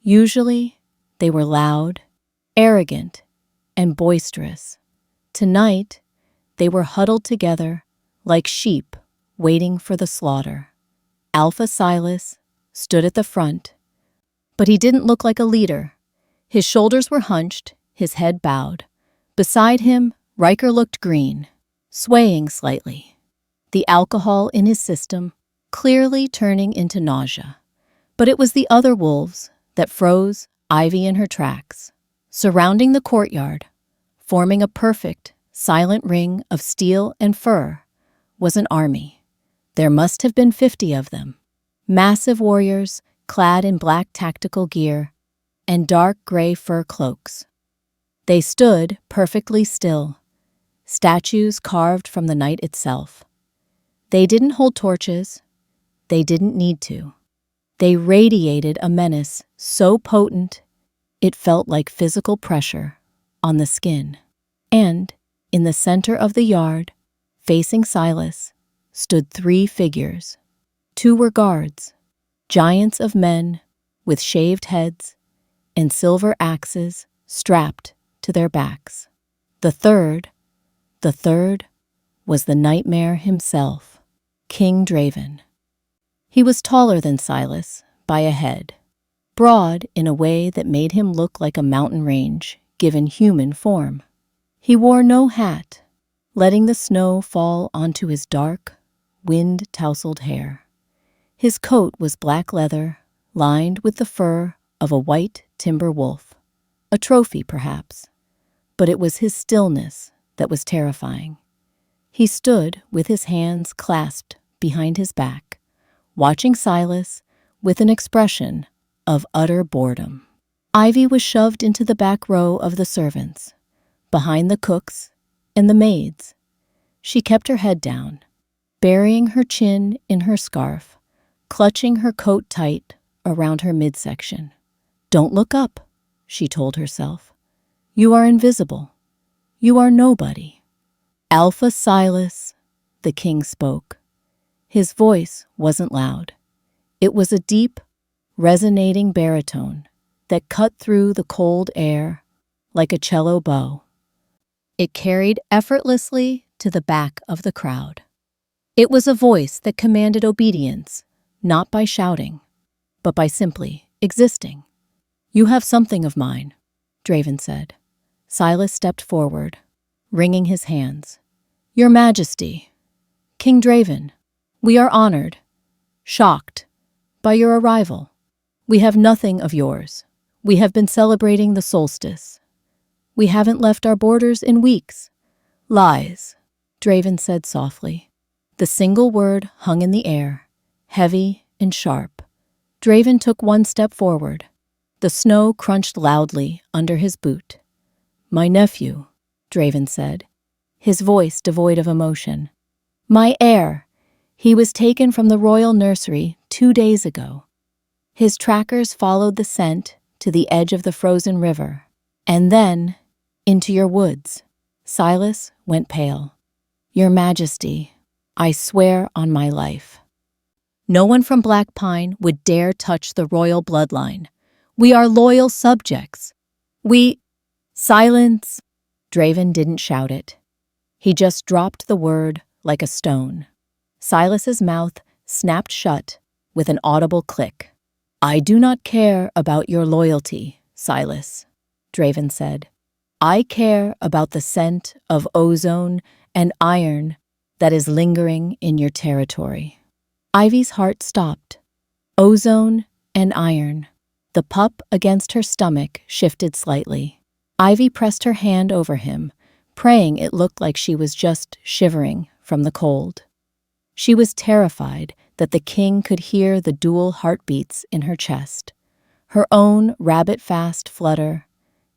Usually, they were loud, arrogant, and boisterous. Tonight, they were huddled together like sheep waiting for the slaughter. Alpha Silas stood at the front, but he didn't look like a leader. His shoulders were hunched, his head bowed. Beside him, Riker looked green, swaying slightly, the alcohol in his system clearly turning into nausea. But it was the other wolves that froze Ivy in her tracks. Surrounding the courtyard, forming a perfect, silent ring of steel and fur, was an army. There must have been 50 of them, massive warriors clad in black tactical gear and dark gray fur cloaks. They stood perfectly still, statues carved from the night itself. They didn't hold torches. They didn't need to. They radiated a menace so potent it felt like physical pressure on the skin. And in the center of the yard, facing Silas, stood 3 figures. 2 were guards, giants of men with shaved heads and silver axes strapped to their backs. The third was the nightmare himself, King Draven. He was taller than Silas by a head, broad in a way that made him look like a mountain range given human form. He wore no hat, letting the snow fall onto his dark, wind-tousled hair. His coat was black leather, lined with the fur of a white timber wolf, a trophy perhaps, but it was his stillness that was terrifying. He stood with his hands clasped behind his back, watching Silas with an expression of utter boredom. Ivy was shoved into the back row of the servants, behind the cooks and the maids. She kept her head down, burying her chin in her scarf, clutching her coat tight around her midsection. "Don't look up," she told herself. "You are invisible. You are nobody." "Alpha Silas," the king spoke. His voice wasn't loud. It was a deep, resonating baritone that cut through the cold air like a cello bow. It carried effortlessly to the back of the crowd. It was a voice that commanded obedience, not by shouting, but by simply existing. "You have something of mine," Draven said. Silas stepped forward, wringing his hands. "Your Majesty, King Draven, we are honored, shocked, by your arrival. We have nothing of yours. We have been celebrating the solstice. We haven't left our borders in weeks." "Lies," Draven said softly. The single word hung in the air, heavy and sharp. Draven took one step forward. The snow crunched loudly under his boot. "My nephew," Draven said, his voice devoid of emotion. "My heir. He was taken from the royal nursery 2 days ago." His trackers followed the scent to the edge of the frozen river, and then into your woods. Silas went pale. "Your Majesty, I swear on my life. No one from Black Pine would dare touch the royal bloodline. We are loyal subjects. We—" "Silence!" Draven didn't shout it. He just dropped the word like a stone. Silas's mouth snapped shut with an audible click. "I do not care about your loyalty, Silas," Draven said. "I care about the scent of ozone and iron that is lingering in your territory." Ivy's heart stopped. Ozone and iron. The pup against her stomach shifted slightly. Ivy pressed her hand over him, praying it looked like she was just shivering from the cold. She was terrified that the king could hear the dual heartbeats in her chest, her own rabbit-fast flutter,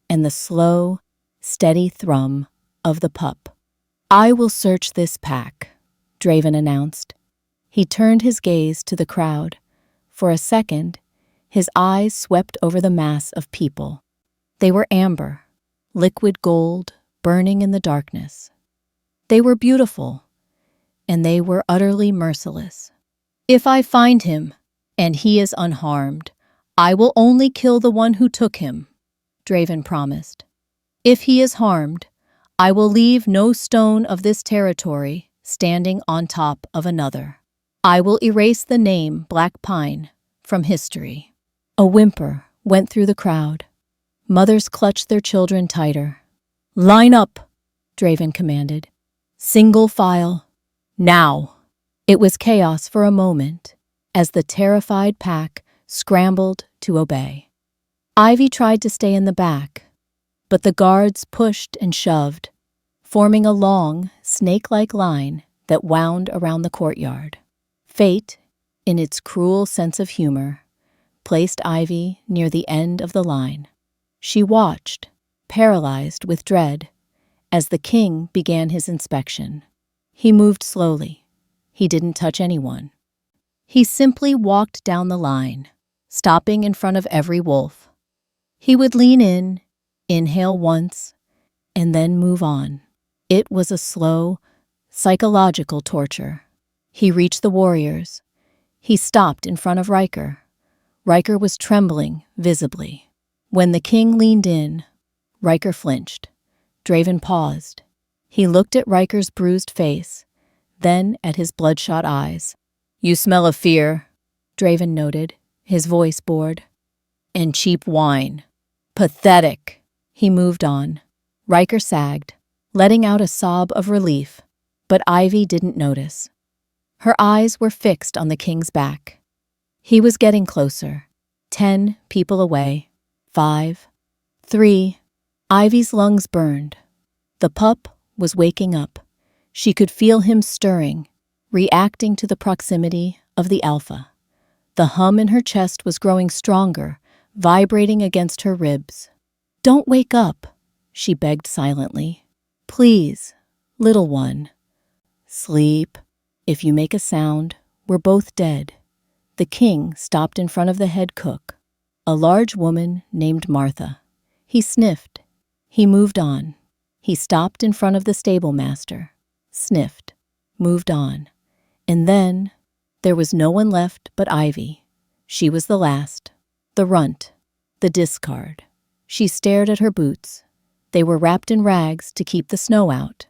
and the slow, steady thrum of the pup. "I will search this pack," Draven announced. He turned his gaze to the crowd. For a second, his eyes swept over the mass of people. They were amber, liquid gold, burning in the darkness. They were beautiful, and they were utterly merciless. "If I find him, and he is unharmed, I will only kill the one who took him," Draven promised. "If he is harmed, I will leave no stone of this territory standing on top of another. I will erase the name Black Pine from history." A whimper went through the crowd. Mothers clutched their children tighter. "Line up," Draven commanded. "Single file. Now." It was chaos for a moment as the terrified pack scrambled to obey. Ivy tried to stay in the back, but the guards pushed and shoved, forming a long, snake-like line that wound around the courtyard. Fate, in its cruel sense of humor, placed Ivy near the end of the line. She watched, paralyzed with dread, as the king began his inspection. He moved slowly. He didn't touch anyone. He simply walked down the line, stopping in front of every wolf. He would lean in, inhale once, and then move on. It was a slow, psychological torture. He reached the warriors. He stopped in front of Riker. Riker was trembling visibly. When the king leaned in, Riker flinched. Draven paused. He looked at Riker's bruised face, then at his bloodshot eyes. "You smell of fear," Draven noted, his voice bored. "And cheap wine. Pathetic." He moved on. Riker sagged, letting out a sob of relief, but Ivy didn't notice. Her eyes were fixed on the king's back. He was getting closer. 10 people away. 5. 3. Ivy's lungs burned. The pup was waking up. She could feel him stirring, reacting to the proximity of the alpha. The hum in her chest was growing stronger, vibrating against her ribs. "Don't wake up," she begged silently. "Please, little one. Sleep. If you make a sound, we're both dead." The king stopped in front of the head cook, a large woman named Martha. He sniffed. He moved on. He stopped in front of the stable master, sniffed, moved on. And then there was no one left but Ivy. She was the last, the runt, the discard. She stared at her boots. They were wrapped in rags to keep the snow out.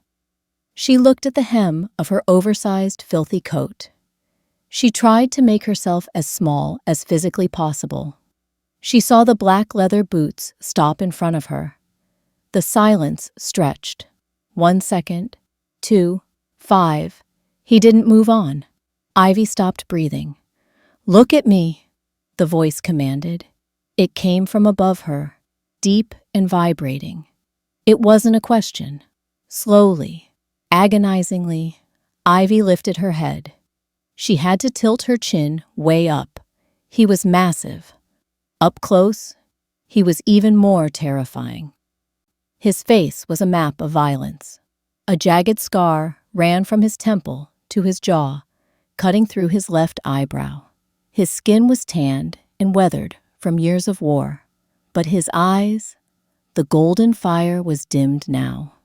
She looked at the hem of her oversized, filthy coat. She tried to make herself as small as physically possible. She saw the black leather boots stop in front of her. The silence stretched. 1 second, 2, 5. He didn't move on. Ivy stopped breathing. "Look at me," the voice commanded. It came from above her, deep and vibrating. It wasn't a question. Slowly, agonizingly, Ivy lifted her head. She had to tilt her chin way up. He was massive. Up close, he was even more terrifying. His face was a map of violence. A jagged scar ran from his temple to his jaw, cutting through his left eyebrow. His skin was tanned and weathered from years of war, but his eyes, the golden fire was dimmed now,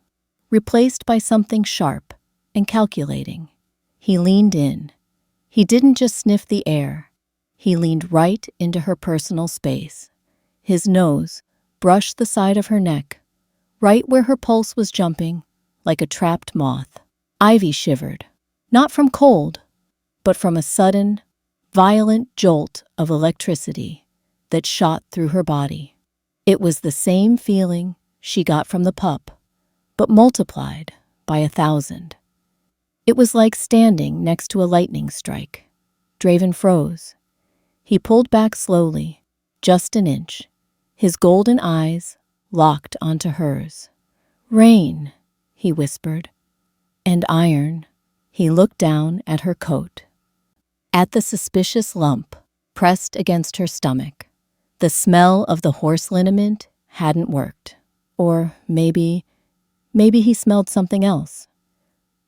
replaced by something sharp and calculating. He leaned in. He didn't just sniff the air. He leaned right into her personal space. His nose brushed the side of her neck, right where her pulse was jumping like a trapped moth. Ivy shivered, not from cold, but from a sudden, violent jolt of electricity that shot through her body. It was the same feeling she got from the pup, but multiplied by 1,000. It was like standing next to a lightning strike. Draven froze. He pulled back slowly, just an inch, his golden eyes locked onto hers. "Rain," he whispered. "And iron." He looked down at her coat, at the suspicious lump pressed against her stomach. The smell of the horse liniment hadn't worked. Or maybe he smelled something else.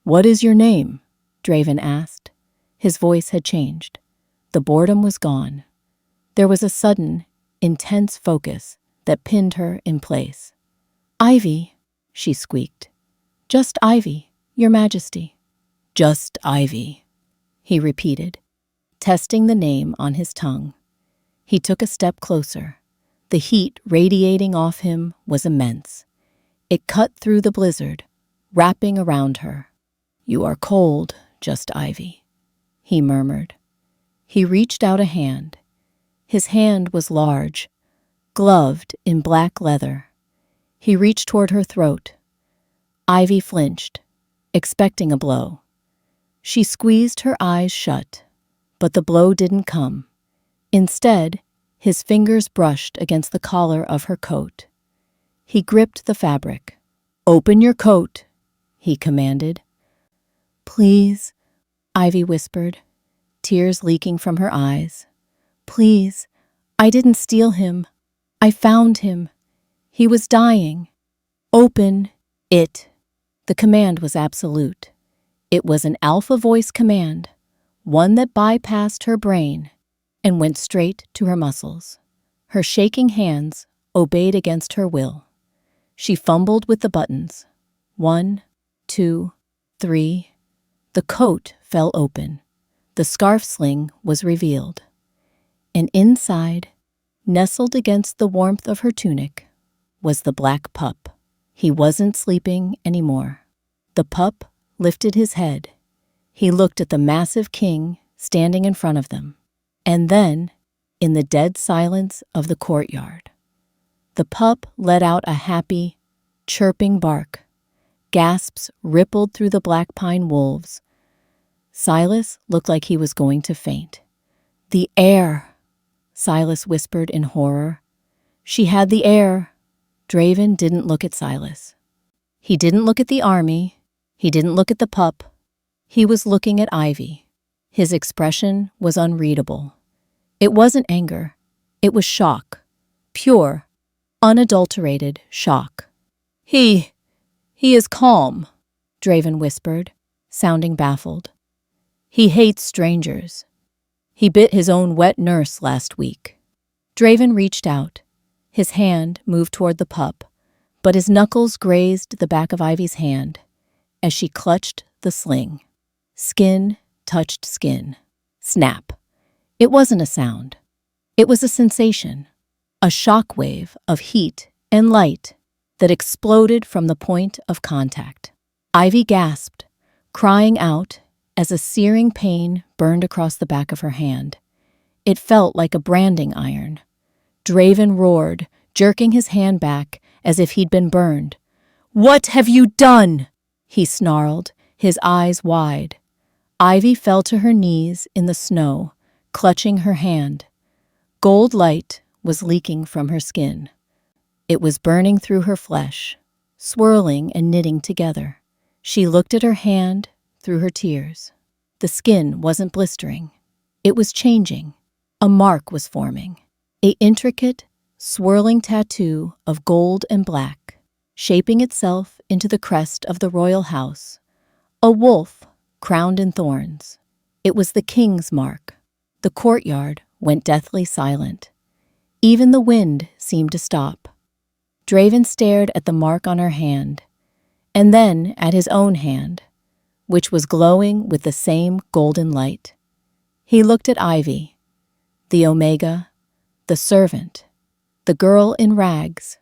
"What is your name?" Draven asked. His voice had changed. The boredom was gone. There was a sudden, intense focus that pinned her in place. "Ivy," she squeaked. "Just Ivy, Your Majesty." "Just Ivy," he repeated, testing the name on his tongue. He took a step closer. The heat radiating off him was immense. It cut through the blizzard, wrapping around her. "You are cold, Just Ivy," he murmured. He reached out a hand. His hand was large, gloved in black leather. He reached toward her throat. Ivy flinched, expecting a blow. She squeezed her eyes shut, but the blow didn't come. Instead, his fingers brushed against the collar of her coat. He gripped the fabric. "Open your coat," he commanded. "Please," Ivy whispered, tears leaking from her eyes. "Please, I didn't steal him. I found him. He was dying. Open it." The command was absolute. It was an alpha voice command, one that bypassed her brain and went straight to her muscles. Her shaking hands obeyed against her will. She fumbled with the buttons. 1, 2, 3. The coat fell open. The scarf sling was revealed. And inside, nestled against the warmth of her tunic, was the black pup. He wasn't sleeping anymore. The pup lifted his head. He looked at the massive king standing in front of them. And then, in the dead silence of the courtyard, the pup let out a happy, chirping bark. Gasps rippled through the black pine wolves. Silas looked like he was going to faint. "The air," Silas whispered in horror. "She had the air." Draven didn't look at Silas. He didn't look at the army. He didn't look at the pup. He was looking at Ivy. His expression was unreadable. It wasn't anger. It was shock. Pure, unadulterated shock. He is calm," Draven whispered, sounding baffled. "He hates strangers. He bit his own wet nurse last week." Draven reached out. His hand moved toward the pup, but his knuckles grazed the back of Ivy's hand as she clutched the sling. Skin touched skin. Snap. It wasn't a sound. It was a sensation, a shock wave of heat and light that exploded from the point of contact. Ivy gasped, crying out as a searing pain burned across the back of her hand. It felt like a branding iron. Draven roared, jerking his hand back as if he'd been burned. "What have you done?" he snarled, his eyes wide. Ivy fell to her knees in the snow, clutching her hand. Gold light was leaking from her skin. It was burning through her flesh, swirling and knitting together. She looked at her hand through her tears. The skin wasn't blistering. It was changing. A mark was forming. A intricate, swirling tattoo of gold and black, shaping itself into the crest of the royal house. A wolf crowned in thorns. It was the king's mark. The courtyard went deathly silent. Even the wind seemed to stop. Draven stared at the mark on her hand, and then at his own hand, which was glowing with the same golden light. He looked at Ivy, the Omega, the servant, the girl in rags.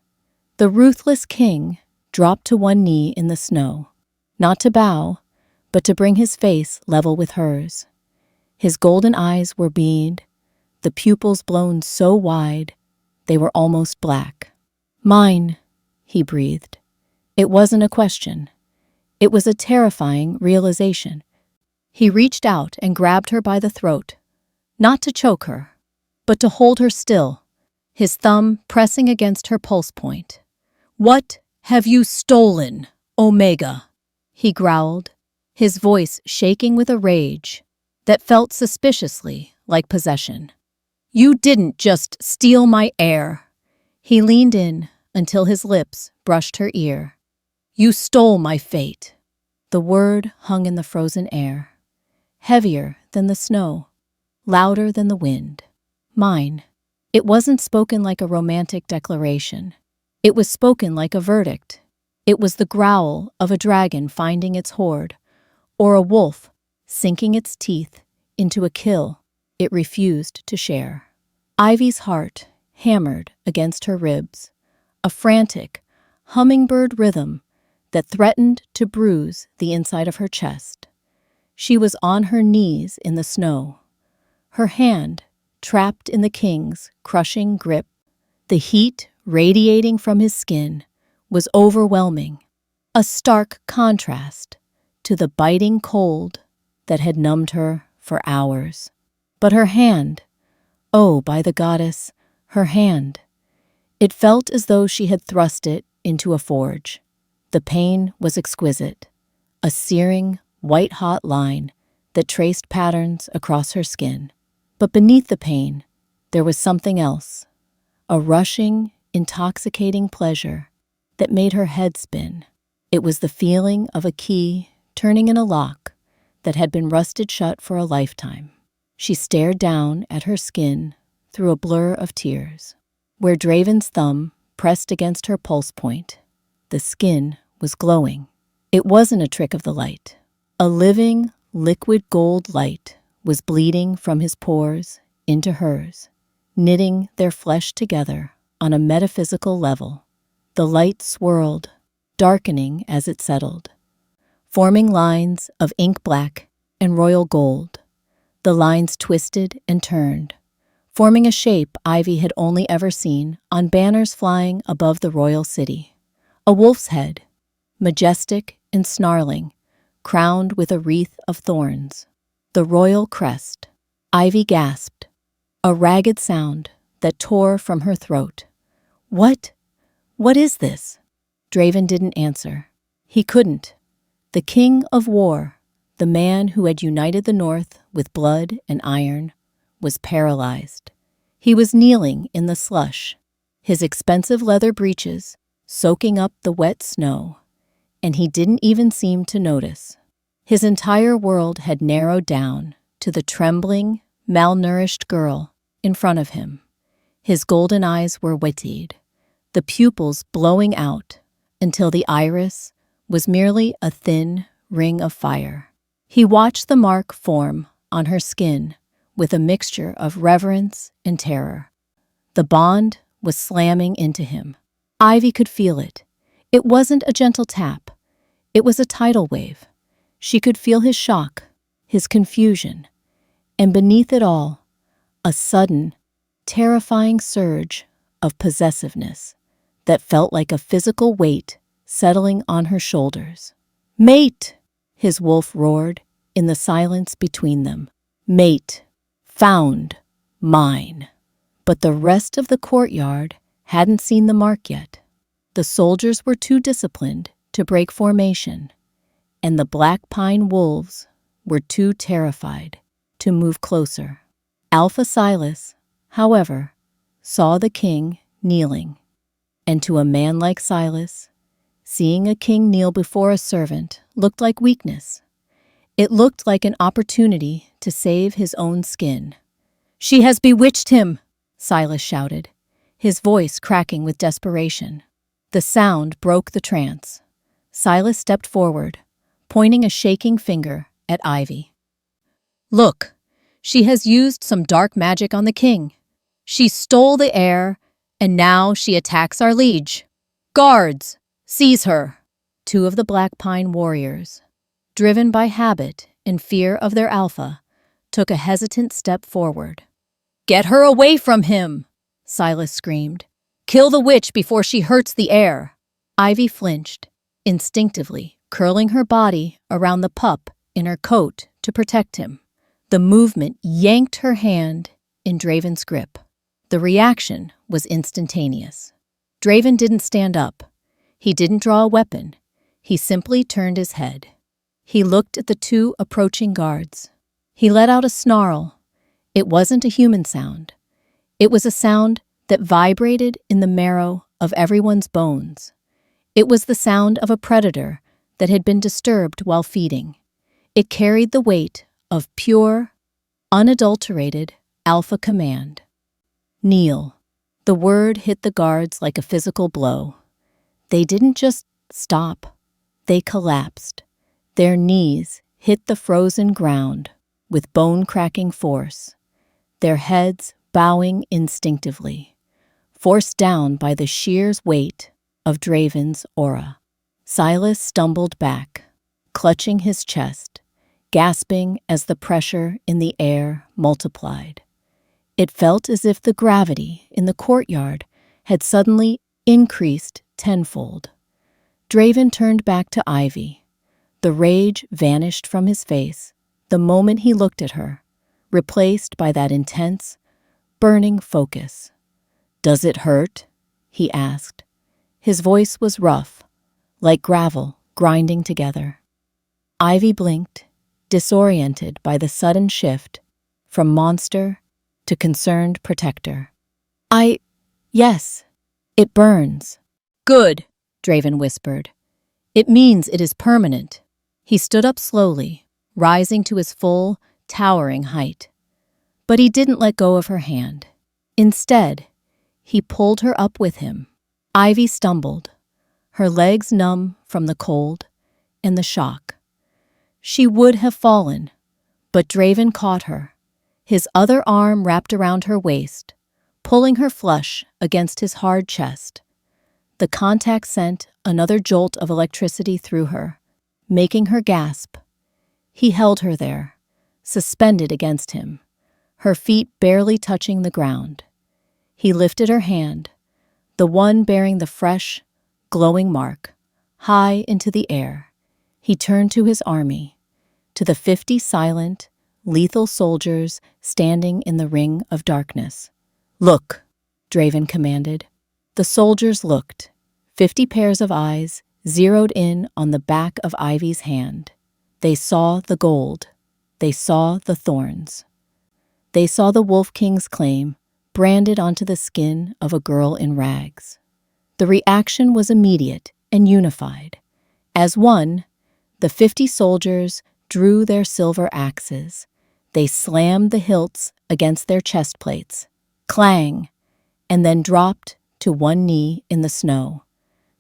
The ruthless king dropped to one knee in the snow, not to bow, but to bring his face level with hers. His golden eyes were bead, the pupils blown so wide they were almost black. "Mine," he breathed. It wasn't a question. It was a terrifying realization. He reached out and grabbed her by the throat, not to choke her, but to hold her still, his thumb pressing against her pulse point. "What have you stolen, Omega?" he growled, his voice shaking with a rage that felt suspiciously like possession. "You didn't just steal my air." He leaned in until his lips brushed her ear. "You stole my fate." The word hung in the frozen air, heavier than the snow, louder than the wind. Mine. It wasn't spoken like a romantic declaration. It was spoken like a verdict. It was the growl of a dragon finding its hoard, or a wolf sinking its teeth into a kill it refused to share. Ivy's heart hammered against her ribs, a frantic, hummingbird rhythm that threatened to bruise the inside of her chest. She was on her knees in the snow, her hand trapped in the king's crushing grip. The heat radiating from his skin was overwhelming, a stark contrast to the biting cold that had numbed her for hours. But her hand, oh, by the goddess, her hand. It felt as though she had thrust it into a forge. The pain was exquisite, a searing, white-hot line that traced patterns across her skin. But beneath the pain, there was something else, a rushing, intoxicating pleasure that made her head spin. It was the feeling of a key turning in a lock that had been rusted shut for a lifetime. She stared down at her skin through a blur of tears. Where Draven's thumb pressed against her pulse point, the skin was glowing. It wasn't a trick of the light. A living, liquid gold light was bleeding from his pores into hers, knitting their flesh together on a metaphysical level. The light swirled, darkening as it settled, forming lines of ink black and royal gold. The lines twisted and turned, forming a shape Ivy had only ever seen on banners flying above the royal city. A wolf's head, majestic and snarling, crowned with a wreath of thorns. The royal crest. Ivy gasped, a ragged sound that tore from her throat. What is this?" Draven didn't answer. He couldn't. The king of war, the man who had united the North with blood and iron, was paralyzed. He was kneeling in the slush, his expensive leather breeches soaking up the wet snow, and he didn't even seem to notice. His entire world had narrowed down to the trembling, malnourished girl in front of him. His golden eyes were wetted, the pupils blowing out until the iris was merely a thin ring of fire. He watched the mark form on her skin with a mixture of reverence and terror. The bond was slamming into him. Ivy could feel it. It wasn't a gentle tap. It was a tidal wave. She could feel his shock, his confusion, and beneath it all, a sudden, terrifying surge of possessiveness that felt like a physical weight settling on her shoulders. "Mate!" his wolf roared in the silence between them. "Mate! Found! Mine!" But the rest of the courtyard hadn't seen the mark yet. The soldiers were too disciplined to break formation, and the black pine wolves were too terrified to move closer. Alpha Silas, however, saw the king kneeling, and to a man like Silas, seeing a king kneel before a servant looked like weakness. It looked like an opportunity to save his own skin. "She has bewitched him!" Silas shouted, his voice cracking with desperation. The sound broke the trance. Silas stepped forward, pointing a shaking finger at Ivy. "Look, she has used some dark magic on the king. She stole the heir, and now she attacks our liege. Guards, seize her!" Two of the Black Pine warriors, driven by habit and fear of their alpha, took a hesitant step forward. "Get her away from him!" Silas screamed. "Kill the witch before she hurts the heir." Ivy flinched, instinctively curling her body around the pup in her coat to protect him. The movement yanked her hand in Draven's grip. The reaction was instantaneous. Draven didn't stand up. He didn't draw a weapon. He simply turned his head. He looked at the two approaching guards. He let out a snarl. It wasn't a human sound. It was a sound that vibrated in the marrow of everyone's bones. It was the sound of a predator that had been disturbed while feeding. It carried the weight of pure, unadulterated alpha command. Kneel. The word hit the guards like a physical blow. They didn't just stop. They collapsed. Their knees hit the frozen ground with bone-cracking force, their heads bowing instinctively, forced down by the sheer weight of Draven's aura. Silas stumbled back, clutching his chest, gasping as the pressure in the air multiplied. It felt as if the gravity in the courtyard had suddenly increased tenfold. Draven turned back to Ivy. The rage vanished from his face the moment he looked at her, replaced by that intense, burning focus. "Does it hurt?" he asked. His voice was rough, like gravel grinding together. Ivy blinked, disoriented by the sudden shift from monster to concerned protector. Yes, it burns." "Good," Draven whispered. "It means it is permanent." He stood up slowly, rising to his full, towering height. But he didn't let go of her hand. Instead, he pulled her up with him. Ivy stumbled, her legs numb from the cold and the shock. She would have fallen, but Draven caught her, his other arm wrapped around her waist, pulling her flush against his hard chest. The contact sent another jolt of electricity through her, making her gasp. He held her there, suspended against him, her feet barely touching the ground. He lifted her hand, the one bearing the fresh, glowing mark, high into the air. He turned to his army, to the 50 silent, lethal soldiers standing in the ring of darkness. "Look," Draven commanded. The soldiers looked, 50 pairs of eyes zeroed in on the back of Ivy's hand. They saw the gold. They saw the thorns. They saw the Wolf King's claim branded onto the skin of a girl in rags. The reaction was immediate and unified. As one, the 50 soldiers drew their silver axes. They slammed the hilts against their chest plates, clang, and then dropped to one knee in the snow.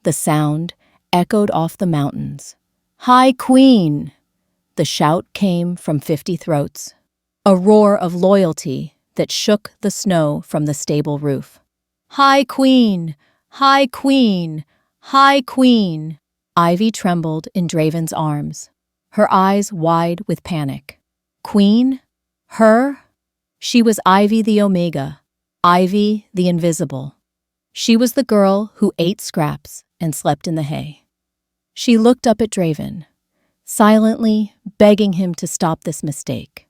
The sound echoed off the mountains. "High Queen!" The shout came from 50 throats, a roar of loyalty that shook the snow from the stable roof. "High Queen! High Queen! High Queen!" Ivy trembled in Draven's arms, her eyes wide with panic. Queen? Her? She was Ivy the Omega, Ivy the Invisible. She was the girl who ate scraps and slept in the hay. She looked up at Draven, silently begging him to stop this mistake.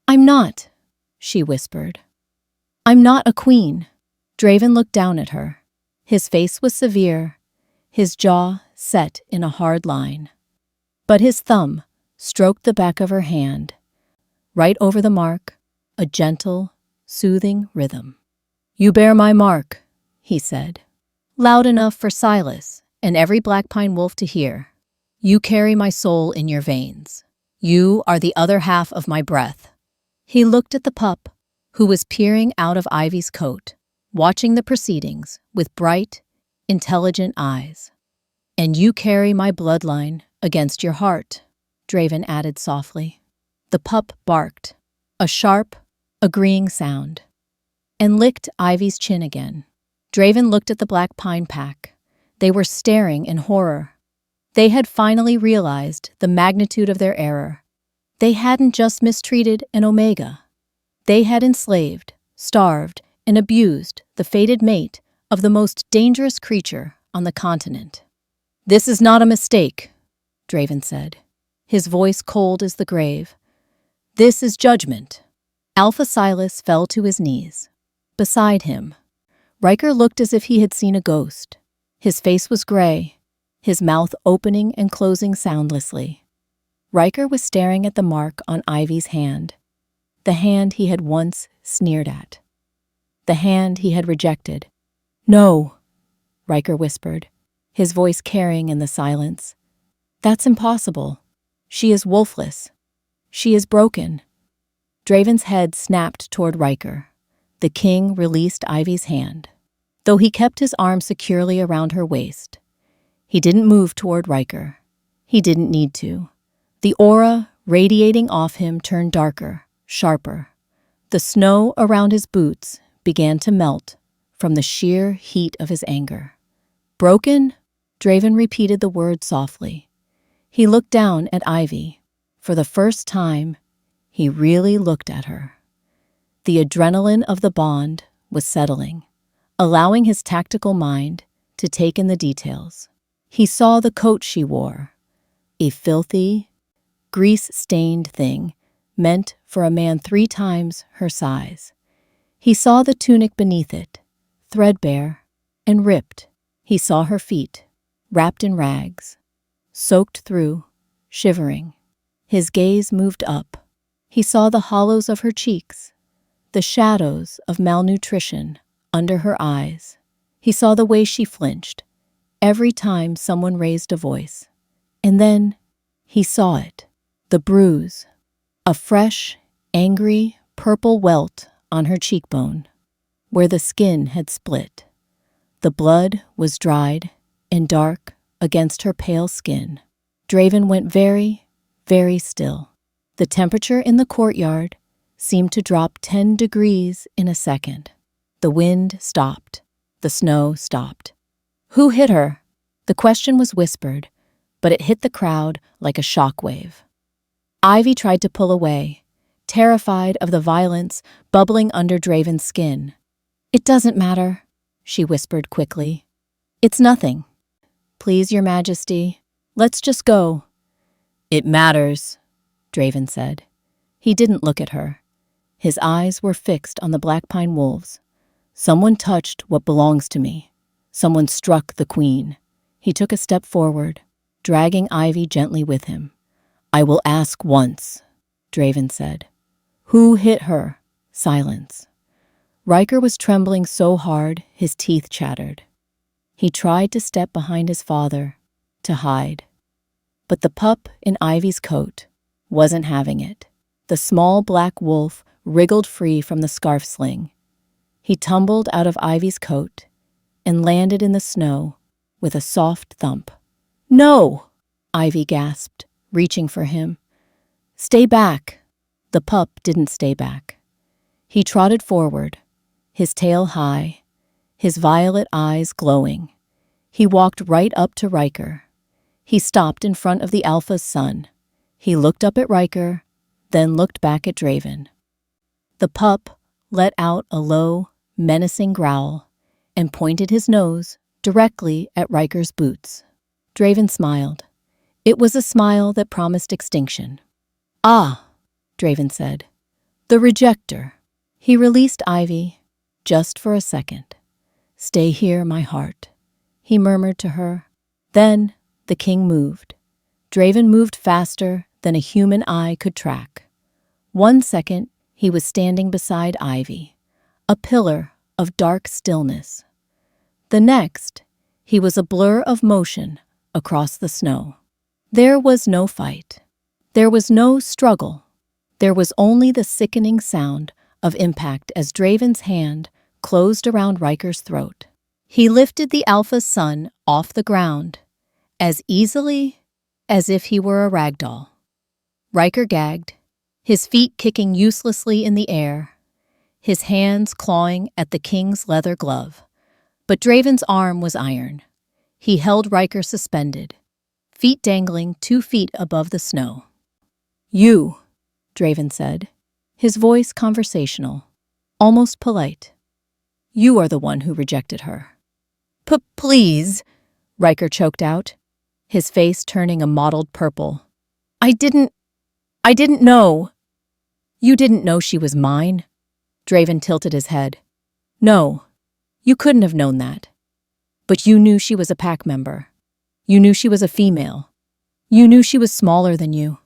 "I'm not," she whispered. "I'm not a queen." Draven looked down at her. His face was severe, his jaw set in a hard line. But his thumb stroked the back of her hand, right over the mark, a gentle, soothing rhythm. "You bear my mark," he said, loud enough for Silas and every Black Pine wolf to hear. "You carry my soul in your veins. You are the other half of my breath." He looked at the pup, who was peering out of Ivy's coat, watching the proceedings with bright, intelligent eyes. "And you carry my bloodline against your heart," Draven added softly. The pup barked, a sharp, agreeing sound, and licked Ivy's chin again. Draven looked at the Black Pine pack. They were staring in horror. They had finally realized the magnitude of their error. They hadn't just mistreated an Omega. They had enslaved, starved, and abused the fated mate of the most dangerous creature on the continent. "This is not a mistake," Draven said, his voice cold as the grave. "This is judgment." Alpha Silas fell to his knees. Beside him, Riker looked as if he had seen a ghost. His face was gray, his mouth opening and closing soundlessly. Riker was staring at the mark on Ivy's hand, the hand he had once sneered at, the hand he had rejected. "No," Riker whispered, his voice carrying in the silence. "That's impossible. She is wolfless. She is broken." Draven's head snapped toward Riker. The king released Ivy's hand, though he kept his arm securely around her waist. He didn't move toward Riker. He didn't need to. The aura radiating off him turned darker, sharper. The snow around his boots began to melt from the sheer heat of his anger. "Broken?" Draven repeated the word softly. He looked down at Ivy. For the first time, he really looked at her. The adrenaline of the bond was settling, allowing his tactical mind to take in the details. He saw the coat she wore, a filthy, grease-stained thing meant for a man 3 times her size. He saw the tunic beneath it, threadbare and ripped. He saw her feet, wrapped in rags, soaked through, shivering. His gaze moved up. He saw the hollows of her cheeks, the shadows of malnutrition under her eyes. He saw the way she flinched every time someone raised a voice. And then he saw it, the bruise, a fresh, angry, purple welt on her cheekbone, where the skin had split. The blood was dried and dark against her pale skin. Draven went very, very still. The temperature in the courtyard seemed to drop 10 degrees in a second. The wind stopped. The snow stopped. "Who hit her?" The question was whispered, but it hit the crowd like a shockwave. Ivy tried to pull away, terrified of the violence bubbling under Draven's skin. "It doesn't matter," she whispered quickly. "It's nothing. Please, Your Majesty, let's just go." "It matters," Draven said. He didn't look at her. His eyes were fixed on the black pine wolves. "Someone touched what belongs to me. Someone struck the queen." He took a step forward, dragging Ivy gently with him. "I will ask once," Draven said. "Who hit her?" Silence. Riker was trembling so hard his teeth chattered. He tried to step behind his father, to hide. But the pup in Ivy's coat wasn't having it. The small black wolf wriggled free from the scarf sling. He tumbled out of Ivy's coat and landed in the snow with a soft thump. "No!" Ivy gasped, reaching for him. "Stay back." The pup didn't stay back. He trotted forward, his tail high, his violet eyes glowing. He walked right up to Riker. He stopped in front of the Alpha's son. He looked up at Riker, then looked back at Draven. The pup let out a low, menacing growl and pointed his nose directly at Riker's boots. Draven smiled. It was a smile that promised extinction. "Ah," Draven said. "The rejector." He released Ivy, just for a second. "Stay here, my heart," he murmured to her. Then the king moved. Draven moved faster than a human eye could track. 1 second, he was standing beside Ivy, a pillar of dark stillness. The next, he was a blur of motion across the snow. There was no fight. There was no struggle. There was only the sickening sound of impact as Draven's hand closed around Riker's throat. He lifted the Alpha's son off the ground, as easily as if he were a rag doll. Riker gagged, his feet kicking uselessly in the air, his hands clawing at the king's leather glove. But Draven's arm was iron. He held Riker suspended, feet dangling 2 feet above the snow. "You," Draven said, his voice conversational, almost polite. "You are the one who rejected her." Please," Riker choked out, his face turning a mottled purple. I didn't know." "You didn't know she was mine?" Draven tilted his head. No, you couldn't have known that. But you knew she was a pack member. You knew she was a female. You knew she was smaller than you.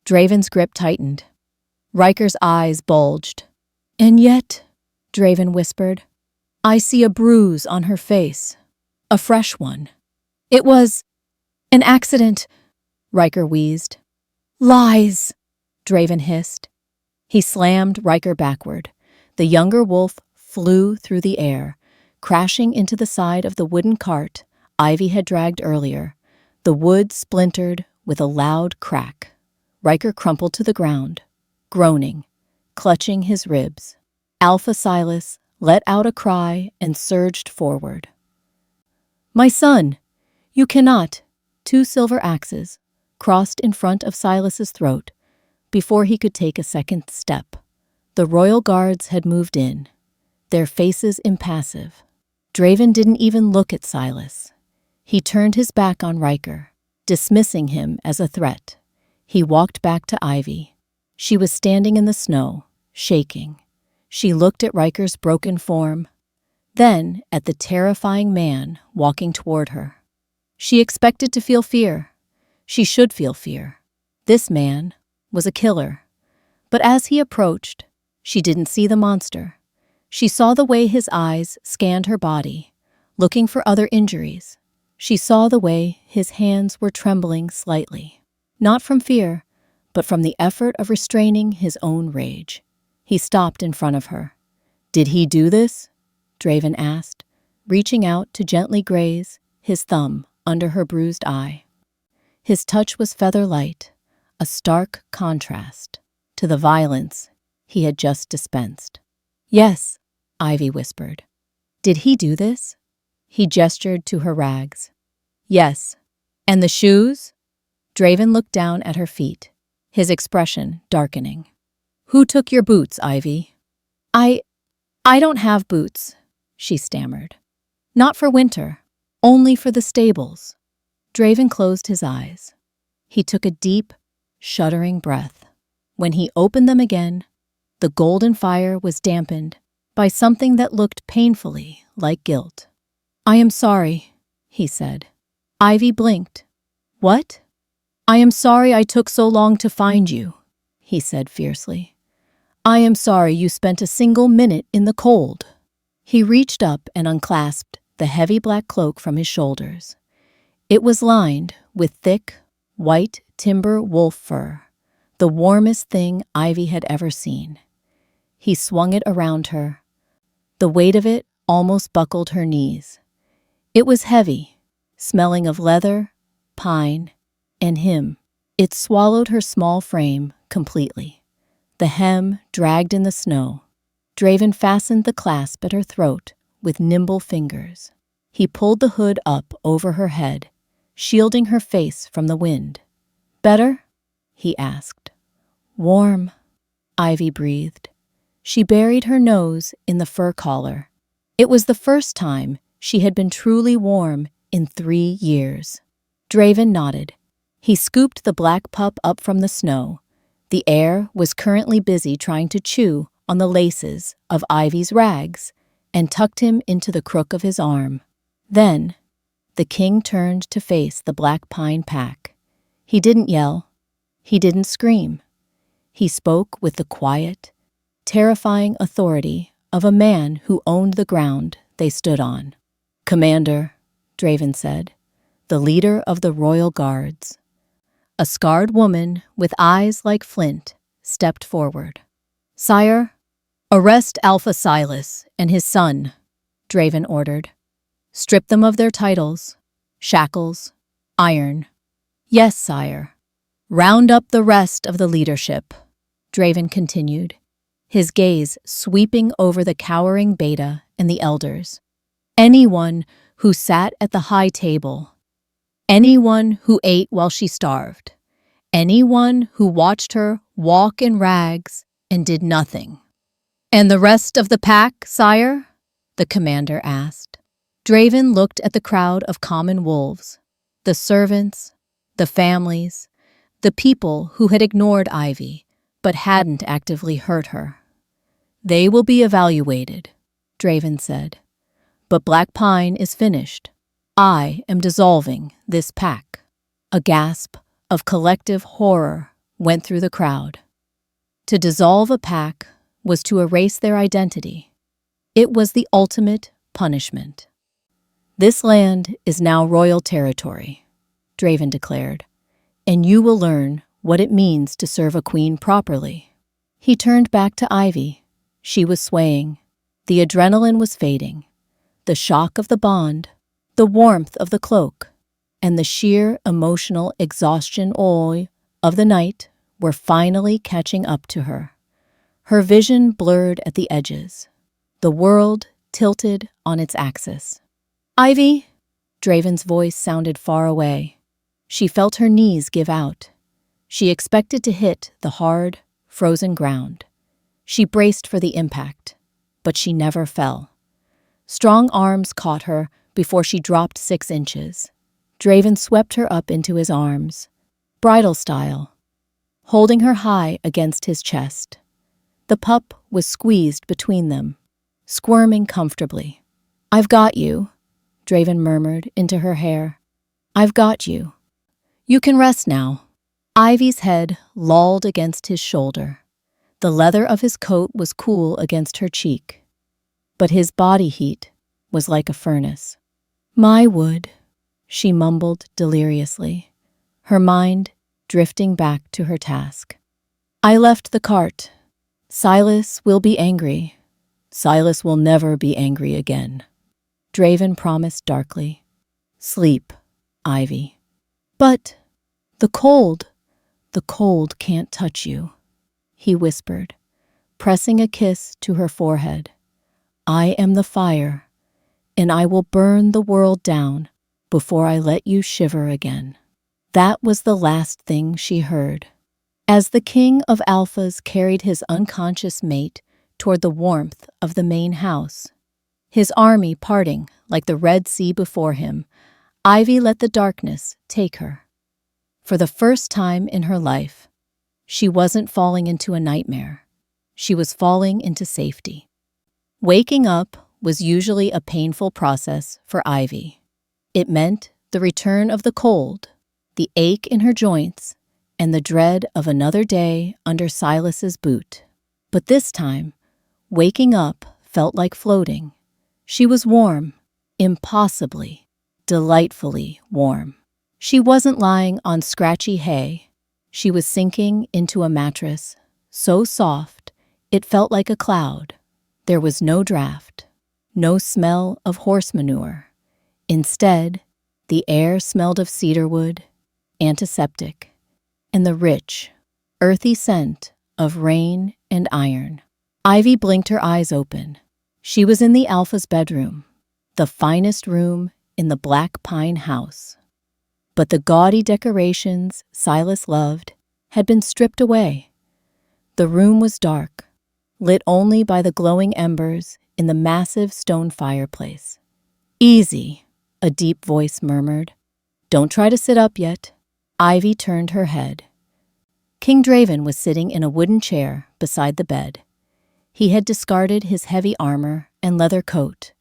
Draven's grip tightened. Riker's eyes bulged. And yet, Draven whispered, I see a bruise on her face. A fresh one. It was an accident, Riker wheezed. Lies, Draven hissed. He slammed Riker backward. The younger wolf flew through the air, crashing into the side of the wooden cart Ivy had dragged earlier. The wood splintered with a loud crack. Riker crumpled to the ground, groaning, clutching his ribs. Alpha Silas let out a cry and surged forward. My son, you cannot. 2 silver axes crossed in front of Silas's throat before he could take a second step. The royal guards had moved in, their faces impassive. Draven didn't even look at Silas. He turned his back on Riker, dismissing him as a threat. He walked back to Ivy. She was standing in the snow, shaking. She looked at Riker's broken form, then at the terrifying man walking toward her. She expected to feel fear. She should feel fear. This man was a killer. But as he approached, she didn't see the monster. She saw the way his eyes scanned her body, looking for other injuries. She saw the way his hands were trembling slightly, not from fear, but from the effort of restraining his own rage. He stopped in front of her. Did he do this? Draven asked, reaching out to gently graze his thumb under her bruised eye. His touch was feather-light, a stark contrast to the violence he had just dispensed. Yes, Ivy whispered. Did he do this? He gestured to her rags. Yes. And the shoes? Draven looked down at her feet, his expression darkening. Who took your boots, Ivy? I don't have boots, she stammered. Not for winter, only for the stables. Draven closed his eyes. He took a deep, shuddering breath. When he opened them again, the golden fire was dampened by something that looked painfully like guilt. I am sorry, he said. Ivy blinked. What? I am sorry I took so long to find you, he said fiercely. I am sorry you spent a single minute in the cold. He reached up and unclasped the heavy black cloak from his shoulders. It was lined with thick, white timber wolf fur, the warmest thing Ivy had ever seen. He swung it around her. The weight of it almost buckled her knees. It was heavy, smelling of leather, pine, and him. It swallowed her small frame completely. The hem dragged in the snow. Draven fastened the clasp at her throat with nimble fingers. He pulled the hood up over her head, shielding her face from the wind. Better? He asked. Warm, Ivy breathed. She buried her nose in the fur collar. It was the first time she had been truly warm in 3 years. Draven nodded. He scooped the black pup up from the snow. The air was currently busy trying to chew on the laces of Ivy's rags and tucked him into the crook of his arm. Then, the king turned to face the black pine pack. He didn't yell. He didn't scream. He spoke with the quiet, terrifying authority of a man who owned the ground they stood on. Commander, Draven said, the leader of the royal guards. A scarred woman with eyes like flint stepped forward. Sire, arrest Alpha Silas and his son, Draven ordered. Strip them of their titles, shackles, iron. Yes, sire. Round up the rest of the leadership, Draven continued, his gaze sweeping over the cowering Beta and the elders. Anyone who sat at the high table. Anyone who ate while she starved. Anyone who watched her walk in rags and did nothing. And the rest of the pack, sire? The commander asked. Draven looked at the crowd of common wolves, the servants, the families, the people who had ignored Ivy but hadn't actively hurt her. They will be evaluated, Draven said. But Black Pine is finished. I am dissolving this pack. A gasp of collective horror went through the crowd. To dissolve a pack was to erase their identity. It was the ultimate punishment. This land is now royal territory, Draven declared, and you will learn what it means to serve a queen properly. He turned back to Ivy. She was swaying. The adrenaline was fading. The shock of the bond, the warmth of the cloak, and the sheer emotional exhaustion of the night were finally catching up to her. Her vision blurred at the edges. The world tilted on its axis. Ivy! Draven's voice sounded far away. She felt her knees give out. She expected to hit the hard, frozen ground. She braced for the impact, but she never fell. Strong arms caught her before she dropped 6 inches. Draven swept her up into his arms, bridal style, holding her high against his chest. The pup was squeezed between them, squirming comfortably. I've got you, Draven murmured into her hair. I've got you. You can rest now. Ivy's head lolled against his shoulder. The leather of his coat was cool against her cheek, but his body heat was like a furnace. My wood, she mumbled deliriously, her mind drifting back to her task. I left the cart. Silas will be angry. Silas will never be angry again. Draven promised darkly. Sleep, Ivy. But the cold can't touch you, he whispered, pressing a kiss to her forehead. I am the fire, and I will burn the world down before I let you shiver again. That was the last thing she heard. As the king of alphas carried his unconscious mate toward the warmth of the main house, his army parting like the Red Sea before him, Ivy let the darkness take her. For the first time in her life, she wasn't falling into a nightmare. She was falling into safety. Waking up was usually a painful process for Ivy. It meant the return of the cold, the ache in her joints, and the dread of another day under Silas's boot. But this time, waking up felt like floating. She was warm, impossibly, delightfully warm. She wasn't lying on scratchy hay. She was sinking into a mattress, so soft it felt like a cloud. There was no draft, no smell of horse manure. Instead, the air smelled of cedarwood, antiseptic, and the rich, earthy scent of rain and iron. Ivy blinked her eyes open. She was in the Alpha's bedroom, the finest room in the Black Pine house. But the gaudy decorations Silas loved had been stripped away. The room was dark, lit only by the glowing embers in the massive stone fireplace. Easy, a deep voice murmured. Don't try to sit up yet. Ivy turned her head. King Draven was sitting in a wooden chair beside the bed. He had discarded his heavy armor and leather coat.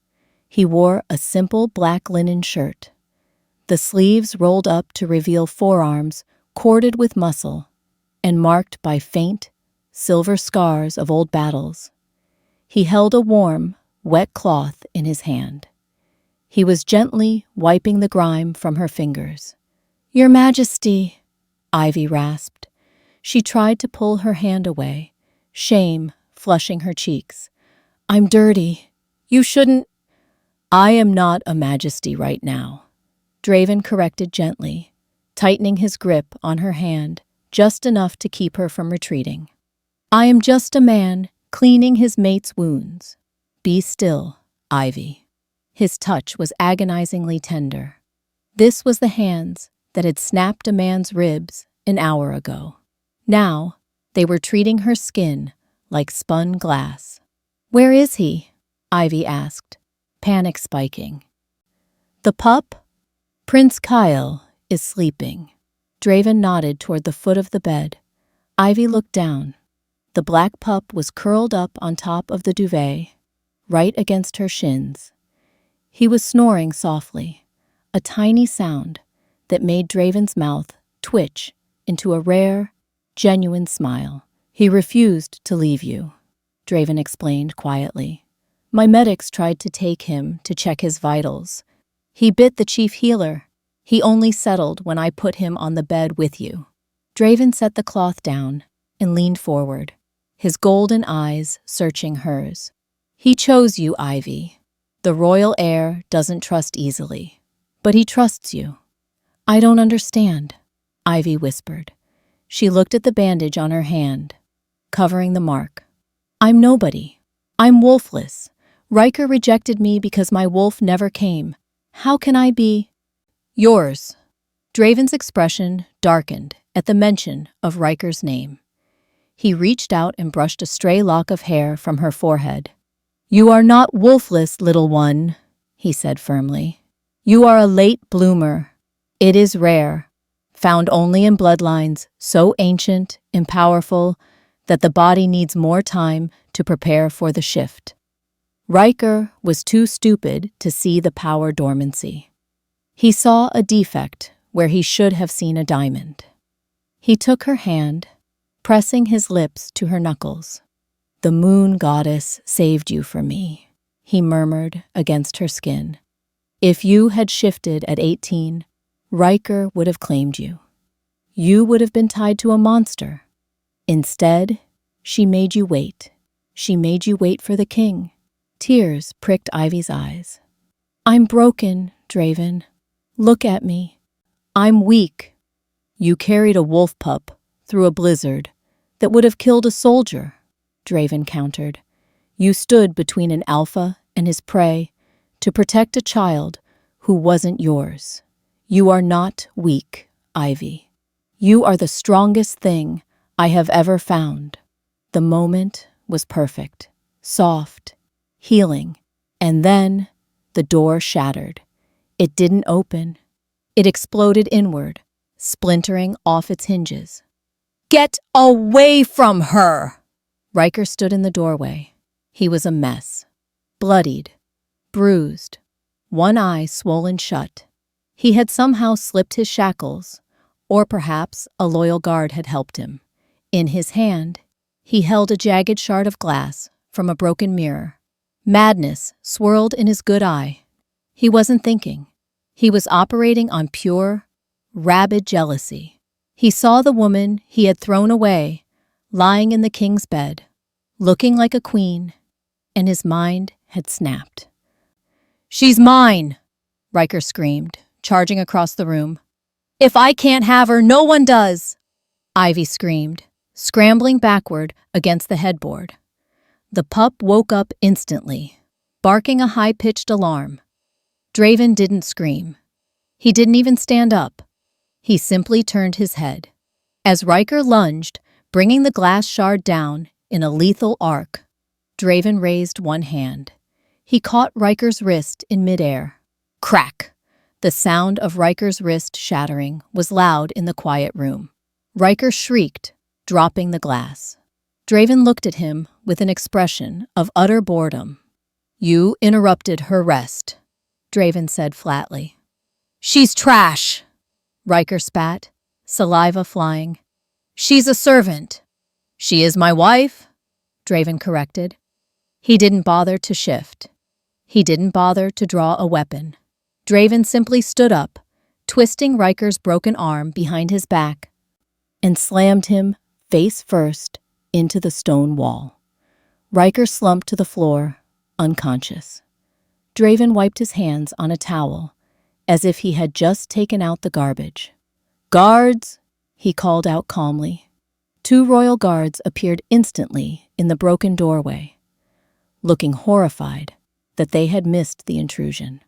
He wore a simple black linen shirt. The sleeves rolled up to reveal forearms corded with muscle and marked by faint, silver scars of old battles. He held a warm, wet cloth in his hand. He was gently wiping the grime from her fingers. Your Majesty, Ivy rasped. She tried to pull her hand away, shame flushing her cheeks. I'm dirty. You shouldn't. I am not a majesty right now, Draven corrected gently, tightening his grip on her hand just enough to keep her from retreating. I am just a man cleaning his mate's wounds. Be still, Ivy. His touch was agonizingly tender. This was the hands that had snapped a man's ribs an hour ago. Now, they were treating her skin like spun glass. Where is he? Ivy asked, panic spiking. The pup? Prince Kyle is sleeping. Draven nodded toward the foot of the bed. Ivy looked down. The black pup was curled up on top of the duvet, right against her shins. He was snoring softly, a tiny sound that made Draven's mouth twitch into a rare, genuine smile. "He refused to leave you," Draven explained quietly. "My medics tried to take him to check his vitals. He bit the chief healer. He only settled when I put him on the bed with you." Draven set the cloth down and leaned forward, his golden eyes searching hers. "He chose you, Ivy. The royal heir doesn't trust easily, but he trusts you." "I don't understand," Ivy whispered. She looked at the bandage on her hand, covering the mark. "I'm nobody. I'm wolfless. Riker rejected me because my wolf never came. How can I be yours?" Draven's expression darkened at the mention of Riker's name. He reached out and brushed a stray lock of hair from her forehead. "You are not wolfless, little one," he said firmly. "You are a late bloomer. It is rare, found only in bloodlines so ancient and powerful that the body needs more time to prepare for the shift." Riker was too stupid to see the power dormancy. He saw a defect where he should have seen a diamond. He took her hand, pressing his lips to her knuckles. "The moon goddess saved you for me," he murmured against her skin. "If you had shifted at 18, Riker would have claimed you. You would have been tied to a monster. Instead, she made you wait. She made you wait for the king." Tears pricked Ivy's eyes. "I'm broken, Draven. Look at me. I'm weak." "You carried a wolf pup through a blizzard that would have killed a soldier," Draven countered. "You stood between an alpha and his prey to protect a child who wasn't yours. You are not weak, Ivy. You are the strongest thing I have ever found." The moment was perfect, soft, healing, and then the door shattered. It didn't open. It exploded inward, splintering off its hinges. "Get away from her!" Riker stood in the doorway. He was a mess. Bloodied, bruised, one eye swollen shut. He had somehow slipped his shackles, or perhaps a loyal guard had helped him. In his hand, he held a jagged shard of glass from a broken mirror. Madness swirled in his good eye. He wasn't thinking. He was operating on pure, rabid jealousy. He saw the woman he had thrown away, lying in the king's bed, looking like a queen, and his mind had snapped. "She's mine!" Riker screamed, charging across the room. "If I can't have her, no one does!" Ivy screamed, scrambling backward against the headboard. The pup woke up instantly, barking a high-pitched alarm. Draven didn't scream. He didn't even stand up. He simply turned his head. As Riker lunged, bringing the glass shard down in a lethal arc, Draven raised one hand. He caught Riker's wrist in midair. Crack! The sound of Riker's wrist shattering was loud in the quiet room. Riker shrieked, dropping the glass. Draven looked at him with an expression of utter boredom. "You interrupted her rest," Draven said flatly. "She's trash!" Riker spat, saliva flying. "She's a servant." "She is my wife," Draven corrected. He didn't bother to shift. He didn't bother to draw a weapon. Draven simply stood up, twisting Riker's broken arm behind his back, and slammed him face first into the stone wall. Riker slumped to the floor, unconscious. Draven wiped his hands on a towel, as if he had just taken out the garbage. "Guards!" he called out calmly. 2 royal guards appeared instantly in the broken doorway, looking horrified that they had missed the intrusion.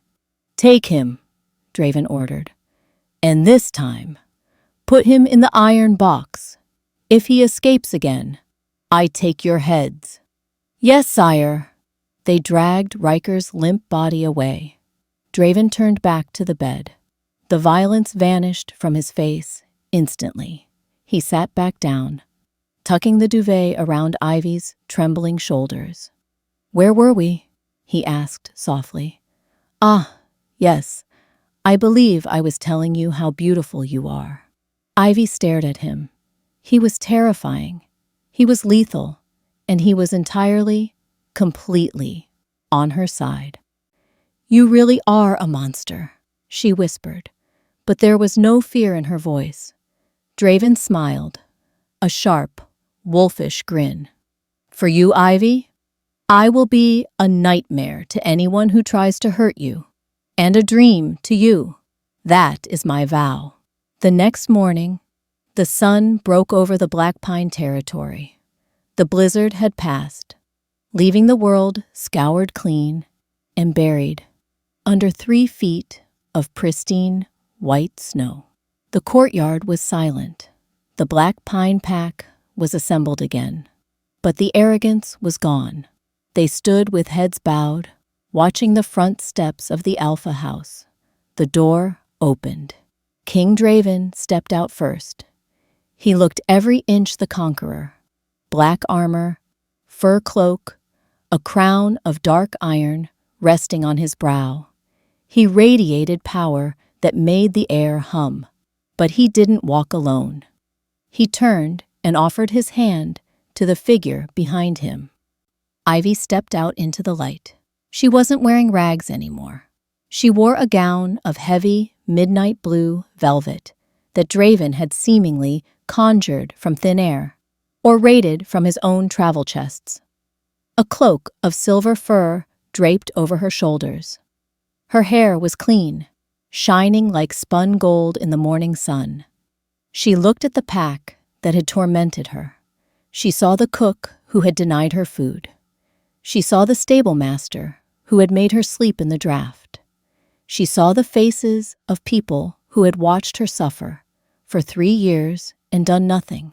"Take him," Draven ordered. "And this time, put him in the iron box. If he escapes again, I take your heads." "Yes, sire." They dragged Riker's limp body away. Draven turned back to the bed. The violence vanished from his face instantly. He sat back down, tucking the duvet around Ivy's trembling shoulders. "Where were we?" he asked softly. "Ah, yes. I believe I was telling you how beautiful you are." Ivy stared at him. He was terrifying. He was lethal, and he was entirely, completely on her side. "You really are a monster," she whispered, but there was no fear in her voice. Draven smiled, a sharp, wolfish grin. "For you, Ivy, I will be a nightmare to anyone who tries to hurt you, and a dream to you. That is my vow." The next morning, the sun broke over the Black Pine territory. The blizzard had passed, leaving the world scoured clean and buried under 3 feet of pristine white snow. The courtyard was silent. The Black Pine pack was assembled again, but the arrogance was gone. They stood with heads bowed, watching the front steps of the Alpha House. The door opened. King Draven stepped out first. He looked every inch the conqueror. Black armor, fur cloak, a crown of dark iron resting on his brow. He radiated power that made the air hum. But he didn't walk alone. He turned and offered his hand to the figure behind him. Ivy stepped out into the light. She wasn't wearing rags anymore. She wore a gown of heavy, midnight blue velvet that Draven had seemingly conjured from thin air, or raided from his own travel chests. A cloak of silver fur draped over her shoulders. Her hair was clean, shining like spun gold in the morning sun. She looked at the pack that had tormented her. She saw the cook who had denied her food. She saw the stable master who had made her sleep in the draft. She saw the faces of people who had watched her suffer for 3 years and done nothing.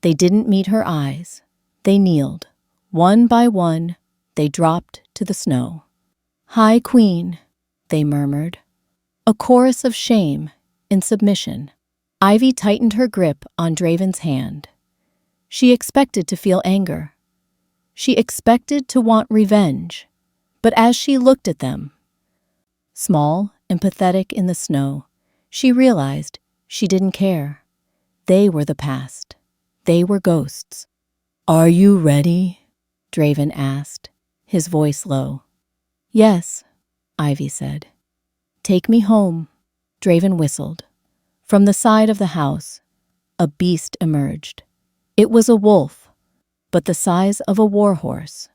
They didn't meet her eyes. They kneeled. One by one, they dropped to the snow. "High Queen," they murmured. A chorus of shame and submission. Ivy tightened her grip on Draven's hand. She expected to feel anger. She expected to want revenge. But as she looked at them, small and pathetic in the snow, she realized she didn't care. They were the past. They were ghosts. "Are you ready?" Draven asked, his voice low. "Yes," Ivy said. "Take me home." Draven whistled. From the side of the house, a beast emerged. It was a wolf, but the size of a warhorse.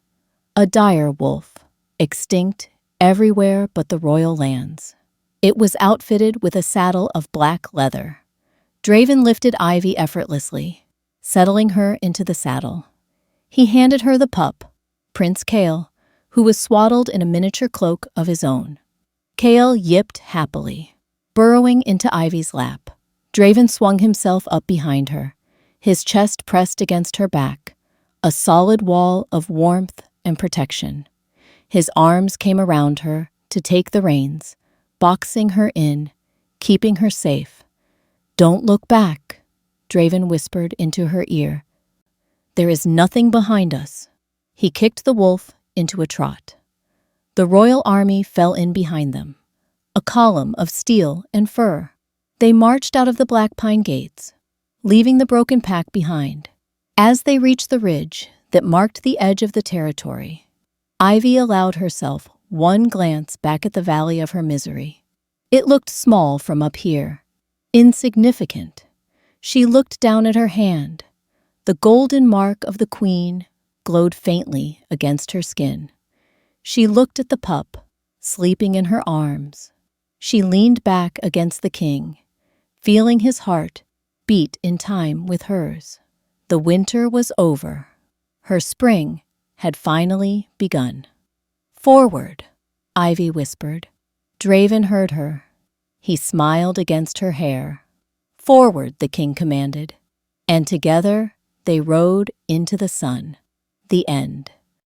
A dire wolf, extinct everywhere but the royal lands. It was outfitted with a saddle of black leather. Draven lifted Ivy effortlessly, settling her into the saddle. He handed her the pup, Prince Kale, who was swaddled in a miniature cloak of his own. Kale yipped happily, burrowing into Ivy's lap. Draven swung himself up behind her, his chest pressed against her back, a solid wall of warmth and protection. His arms came around her to take the reins, boxing her in, keeping her safe. "Don't look back," Draven whispered into her ear. "There is nothing behind us." He kicked the wolf into a trot. The royal army fell in behind them, a column of steel and fur. They marched out of the Black Pine gates, leaving the broken pack behind. As they reached the ridge that marked the edge of the territory, Ivy allowed herself one glance back at the valley of her misery. It looked small from up here, insignificant. She looked down at her hand. The golden mark of the queen glowed faintly against her skin. She looked at the pup, sleeping in her arms. She leaned back against the king, feeling his heart beat in time with hers. The winter was over. Her spring had finally begun. "Forward," Ivy whispered. Draven heard her. He smiled against her hair. "Forward," the king commanded. And together they rode into the sun. The end.